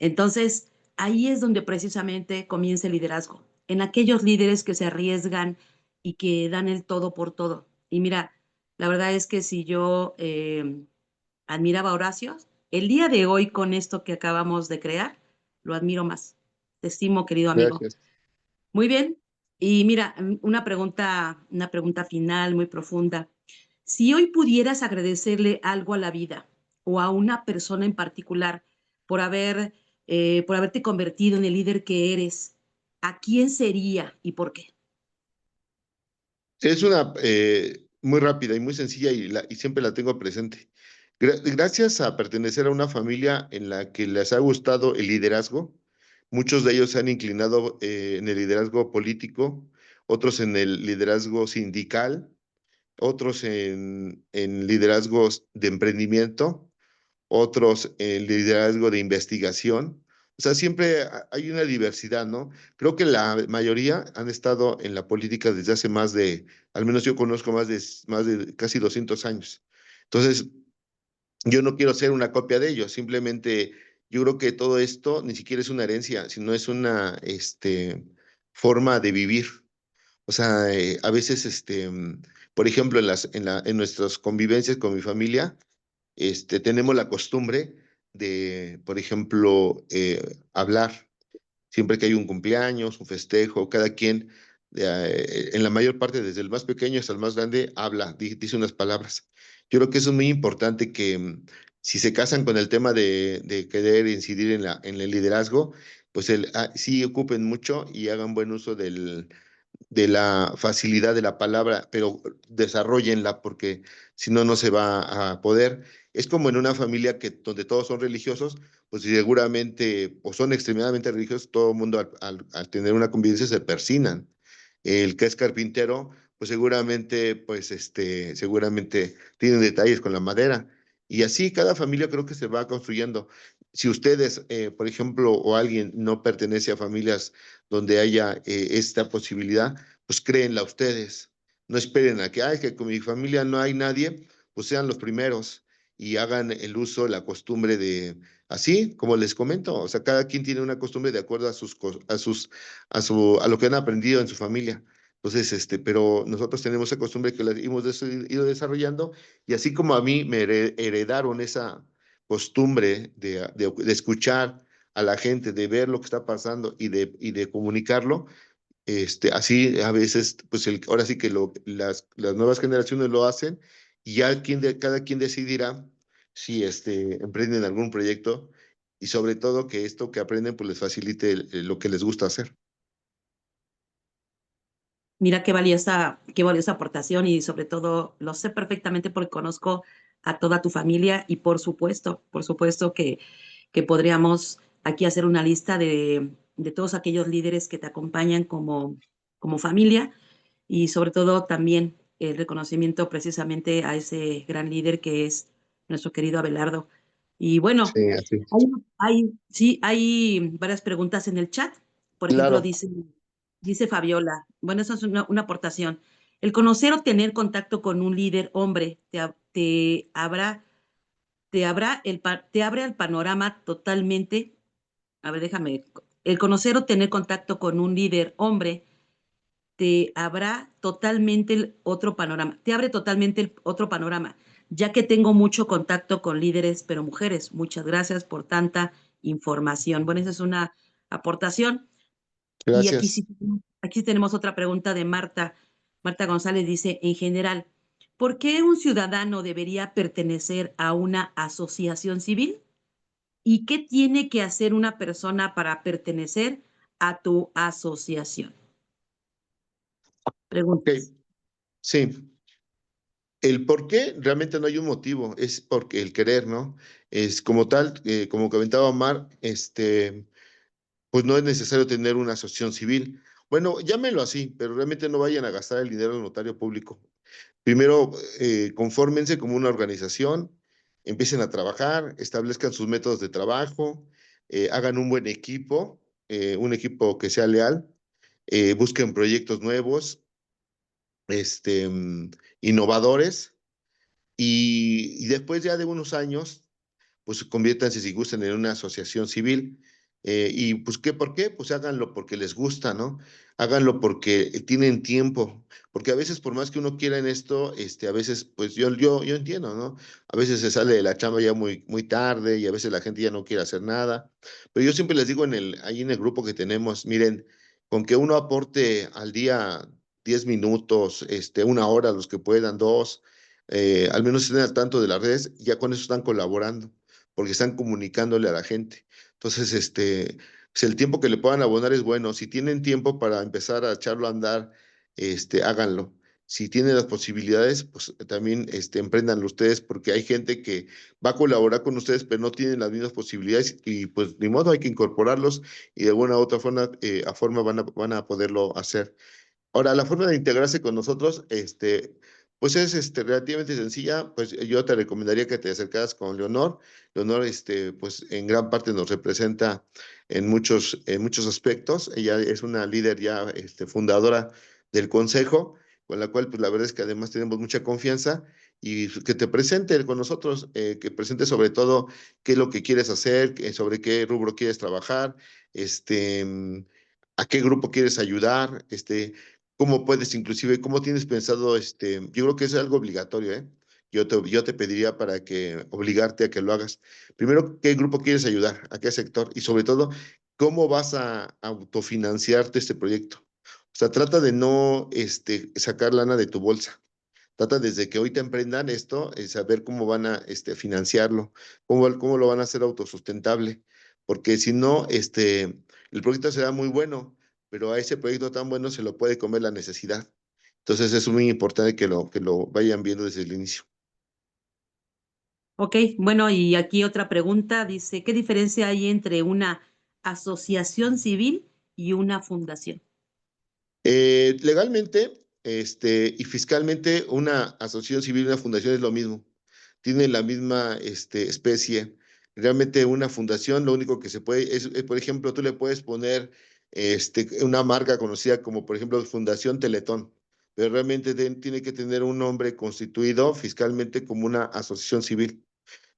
Entonces, ahí es donde precisamente comienza el liderazgo, en aquellos líderes que se arriesgan y que dan el todo por todo. Y mira, la verdad es que si yo admiraba a Horacio, el día de hoy con esto que acabamos de crear, lo admiro más. Te estimo, querido amigo. Gracias. Muy bien. Y mira, una pregunta final muy profunda. Si hoy pudieras agradecerle algo a la vida o a una persona en particular por haberte convertido en el líder que eres, ¿a quién sería y por qué? Es una muy rápida y muy sencilla y siempre la tengo presente. Gracias a pertenecer a una familia en la que les ha gustado el liderazgo, muchos de ellos se han inclinado en el liderazgo político, otros en el liderazgo sindical, otros en liderazgos de emprendimiento, otros en liderazgo de investigación. O sea, siempre hay una diversidad, ¿no? Creo que la mayoría han estado en la política desde hace al menos yo conozco más de casi 200 años. Entonces, yo no quiero ser una copia de ellos, simplemente yo creo que todo esto ni siquiera es una herencia, sino es una forma de vivir. O sea, a veces, por ejemplo, en nuestras convivencias con mi familia, tenemos la costumbre de, por ejemplo, hablar. Siempre que hay un cumpleaños, un festejo, cada quien, en la mayor parte, desde el más pequeño hasta el más grande, habla, dice unas palabras. Yo creo que eso es muy importante que si se casan con el tema de querer incidir en el liderazgo, pues sí ocupen mucho y hagan buen uso de la facilidad de la palabra, pero desarrollenla porque si no, no se va a poder. Es como en una familia donde todos son religiosos, pues seguramente, o son extremadamente religiosos, todo el mundo al tener una convivencia se persinan. El que es carpintero, pues seguramente tiene detalles con la madera. Y así cada familia creo que se va construyendo. Si ustedes, por ejemplo, o alguien no pertenece a familias donde haya esta posibilidad, pues créenla ustedes. No esperen a que, ay, que con mi familia no hay nadie, pues sean los primeros y hagan el uso, la costumbre así como les comento, o sea, cada quien tiene una costumbre de acuerdo a lo que han aprendido en su familia. Entonces, pero nosotros tenemos esa costumbre que la hemos ido desarrollando y así como a mí me heredaron esa costumbre de escuchar a la gente, de ver lo que está pasando y de comunicarlo, Así a veces, pues ahora sí que las nuevas generaciones lo hacen y ya cada quien decidirá si emprenden algún proyecto y sobre todo que esto que aprenden pues les facilite lo que les gusta hacer. Mira qué valiosa aportación y sobre todo lo sé perfectamente porque conozco a toda tu familia y por supuesto que podríamos aquí hacer una lista de todos aquellos líderes que te acompañan como familia y sobre todo también el reconocimiento precisamente a ese gran líder que es nuestro querido Abelardo. Y bueno, Sí, así. sí, hay varias preguntas en el chat. Por ejemplo, Claro, dice Fabiola, bueno, eso es una aportación. El conocer o tener contacto con un líder hombre te abre el panorama totalmente. A ver, déjame. El conocer o tener contacto con un líder hombre te habrá totalmente el otro panorama, te abre totalmente el otro panorama, ya que tengo mucho contacto con líderes, pero mujeres. Muchas gracias por tanta información. Bueno, esa es una aportación. Y gracias. aquí tenemos otra pregunta de Marta. Marta González dice, en general, ¿por qué un ciudadano debería pertenecer a una asociación civil? ¿Y qué tiene que hacer una persona para pertenecer a tu asociación? Ok, Preguntas. sí. El por qué realmente no hay un motivo, es porque el querer, ¿no? Es como tal, como comentaba Omar, pues no es necesario tener una asociación civil. Bueno, llámenlo así, pero realmente no vayan a gastar el dinero del notario público. Primero, confórmense como una organización, empiecen a trabajar, establezcan sus métodos de trabajo, hagan un equipo que sea leal, busquen proyectos nuevos, este, mm, innovadores, y después ya de unos años pues conviértanse si gustan en una asociación civil. Y pues, ¿por qué? Pues háganlo porque les gusta, ¿no? Háganlo porque tienen tiempo, porque a veces por más que uno quiera en esto, a veces, pues yo entiendo, ¿no? A veces se sale de la chamba ya muy tarde y a veces la gente ya no quiere hacer nada, pero yo siempre les digo ahí en el grupo que tenemos, miren, con que uno aporte al día 10 minutos, una hora, los que puedan, dos, al menos estén al tanto de las redes, ya con eso están colaborando porque están comunicándole a la gente. Entonces, pues el tiempo que le puedan abonar es bueno. Si tienen tiempo para empezar a echarlo a andar, háganlo. Si tienen las posibilidades, pues también empréndanlo ustedes, porque hay gente que va a colaborar con ustedes, pero no tienen las mismas posibilidades y pues ni modo hay que incorporarlos y de alguna u otra forma van a poderlo hacer. Ahora, la forma de integrarse con nosotros, pues es relativamente sencilla. Pues yo te recomendaría que te acercaras con Leonor. Leonor, pues en gran parte nos representa en muchos aspectos. Ella es una líder ya, fundadora del consejo, con la cual, pues la verdad es que además tenemos mucha confianza y que te presente con nosotros, que presente sobre todo qué es lo que quieres hacer, sobre qué rubro quieres trabajar, a qué grupo quieres ayudar, cómo puedes, inclusive, cómo tienes pensado, yo creo que es algo obligatorio, ¿eh? Yo te pediría para que obligarte a que lo hagas. Primero, ¿qué grupo quieres ayudar? ¿A qué sector? Y sobre todo, ¿cómo vas a autofinanciarte este proyecto? O sea, trata de no sacar lana de tu bolsa. Trata desde que hoy te emprendan esto, saber cómo van a financiarlo, cómo lo van a hacer autosustentable. Porque si no, el proyecto será muy bueno, pero a ese proyecto tan bueno se lo puede comer la necesidad. Entonces es muy importante que lo vayan viendo desde el inicio. Ok, bueno, y aquí otra pregunta dice, ¿qué diferencia hay entre una asociación civil y una fundación? Legalmente, y fiscalmente, una asociación civil y una fundación es lo mismo. Tienen la misma, especie. Realmente una fundación, lo único que se puede por ejemplo, tú le puedes poner, una marca conocida como, por ejemplo, Fundación Teletón, pero realmente tiene que tener un nombre constituido fiscalmente como una asociación civil.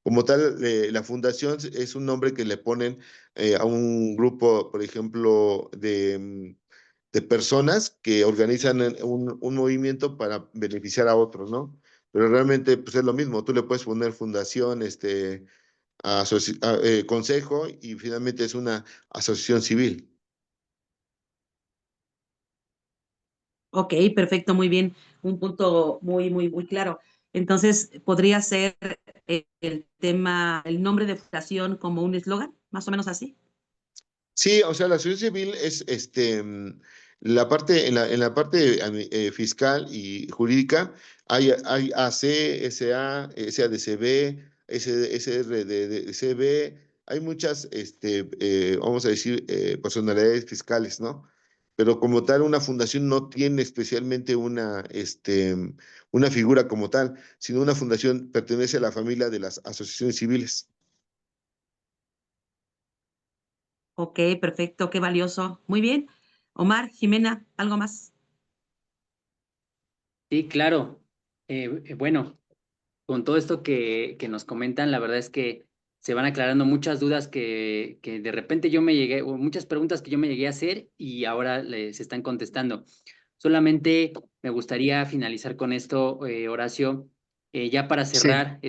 Como tal, la fundación es un nombre que le ponen a un grupo, por ejemplo, de personas que organizan un movimiento para beneficiar a otros, ¿no? Pero realmente, pues es lo mismo, tú le puedes poner fundación, consejo y finalmente es una asociación civil. Ok, perfecto, muy bien. Un punto muy claro. Entonces, ¿podría ser el tema, el nombre de fundación como un eslogan? Más o menos así. Sí, o sea, la sociedad civil es la parte, en la parte fiscal y jurídica, hay AC, SA, SADCB, SRDCB, hay muchas, vamos a decir, personalidades fiscales, ¿no? Pero como tal, una fundación no tiene especialmente una figura como tal, sino una fundación pertenece a la familia de las asociaciones civiles. Ok, perfecto, qué valioso. Muy bien. Omar, Jimena, ¿algo más? Sí, claro. Bueno, con todo esto que nos comentan, la verdad es que se van aclarando muchas dudas que de repente yo me llegué, o muchas preguntas que yo me llegué a hacer y ahora se están contestando. Solamente me gustaría finalizar con esto, Horacio, ya para Sí. cerrar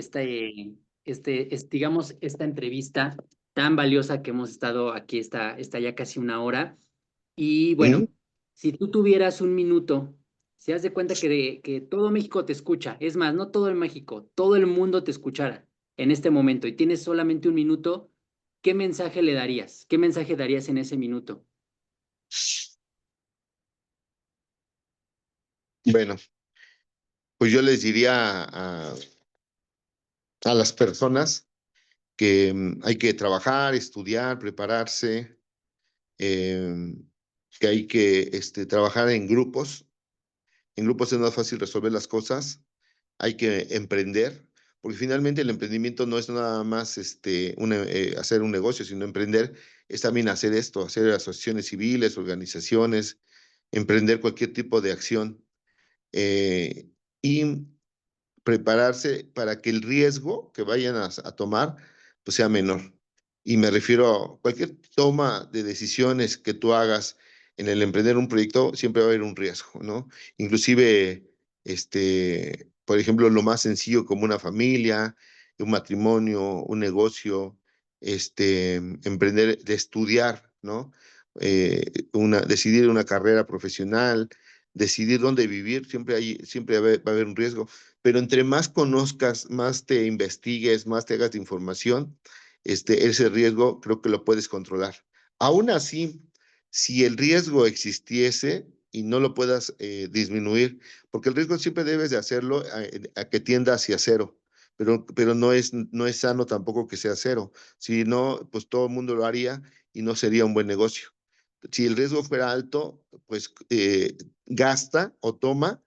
digamos, esta entrevista tan valiosa que hemos estado aquí, está ya casi una hora. Y ¿Mm? bueno, si tú tuvieras un minuto, si haz de cuenta que todo México te escucha, es más, no todo el México, todo el mundo te escuchara en este momento y tienes solamente un minuto, ¿qué mensaje le darías? ¿Qué mensaje darías en ese minuto? Bueno, pues yo les diría a las personas que hay que trabajar, estudiar, prepararse, eh, que hay que trabajar en grupos es más fácil resolver las cosas, hay que emprender, porque finalmente el emprendimiento no es nada más hacer un negocio, sino emprender es también hacer esto, hacer asociaciones civiles, organizaciones, emprender cualquier tipo de acción. eh, y prepararse para que el riesgo que vayan a tomar pues sea menor. Y me refiero a cualquier toma de decisiones que tú hagas en el emprender un proyecto, siempre va a haber un riesgo, ¿no? Inclusive, por ejemplo, lo más sencillo como una familia, un matrimonio, un negocio, emprender, de estudiar, ¿no? Decidir una carrera profesional, decidir dónde vivir, siempre va a haber un riesgo, pero entre más conozcas, más te investigues, más te hagas de información, ese riesgo creo que lo puedes controlar. Aún así, si el riesgo existiese y no lo puedas disminuir, porque el riesgo siempre debes de hacerlo a que tienda hacia cero, pero no es sano tampoco que sea cero. Si no, pues todo el mundo lo haría y no sería un buen negocio. Si el riesgo fuera alto, pues gasta o toma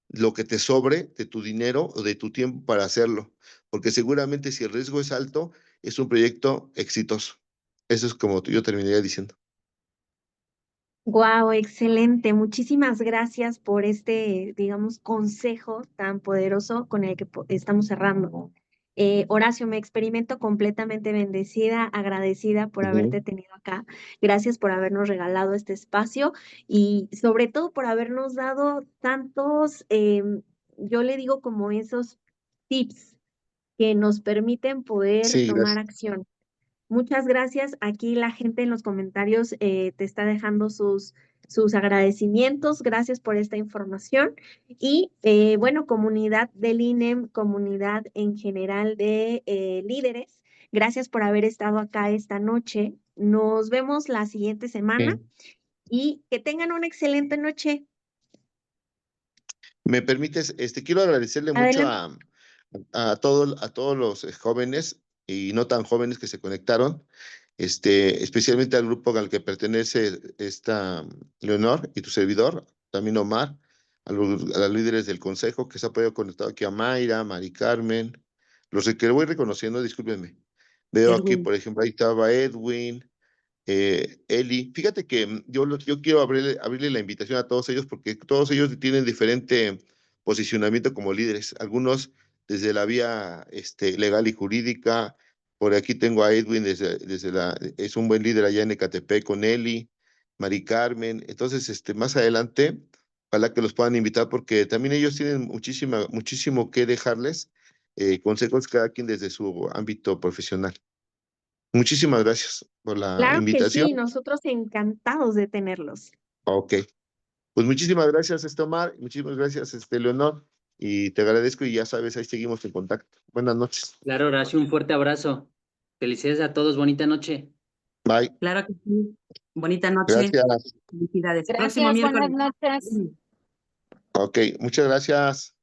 lo que te sobre de tu dinero o de tu tiempo para hacerlo, porque seguramente si el riesgo es alto, es un proyecto exitoso. Eso es como yo terminaría diciendo. Wow, excelente. Muchísimas gracias por este, digamos, consejo tan poderoso con el que estamos cerrando. Horacio, me experimento completamente bendecida, agradecida por Ujú. haberte tenido acá. Gracias por habernos regalado este espacio y sobre todo por habernos dado tantos, yo le digo como esos tips que nos permiten poder Sí, tomar gracias. acción. Muchas gracias. Aquí la gente en los comentarios te está dejando sus agradecimientos. Gracias por esta información. Y bueno, comunidad del INEM, comunidad en general de líderes, gracias por haber estado acá esta noche. Nos vemos la siguiente semana Sí. y que tengan una excelente noche. ¿Me permites? Quiero agradecerle mucho Adelante. a todos los jóvenes y no tan jóvenes que se conectaron, especialmente al grupo al que pertenece esta Leonor y tu servidor, también Omar, a los líderes del consejo que se ha podido conectar aquí, a Mayra, Mari Carmen, los que voy reconociendo, discúlpenme. Veo aquí, Edwin. por ejemplo, ahí estaba Edwin, Eli. Fíjate que yo quiero abrirle la invitación a todos ellos porque todos ellos tienen diferente posicionamiento como líderes. Algunos desde la vía legal y jurídica. Por aquí tengo a Edwin es un buen líder allá en Ecatepec con Eli, Mari Carmen. Entonces, más adelante, ojalá que los puedan invitar porque también ellos tienen muchísimo que dejarles, consejos cada quien desde su ámbito profesional. Muchísimas gracias por la Claro que invitación. sí, nosotros encantados de tenerlos. Ok, Pues muchísimas gracias, Omar, muchísimas gracias, Leonor, y te agradezco y ya sabes, ahí seguimos en contacto. Buenas noches. Claro, Horacio, un fuerte abrazo. Felicidades a todos, bonita noche. Bye. Claro que sí. Bonita noche. Gracias. Felicidades. Próximo Gracias, buenas miércoles. noches. Ok, muchas gracias.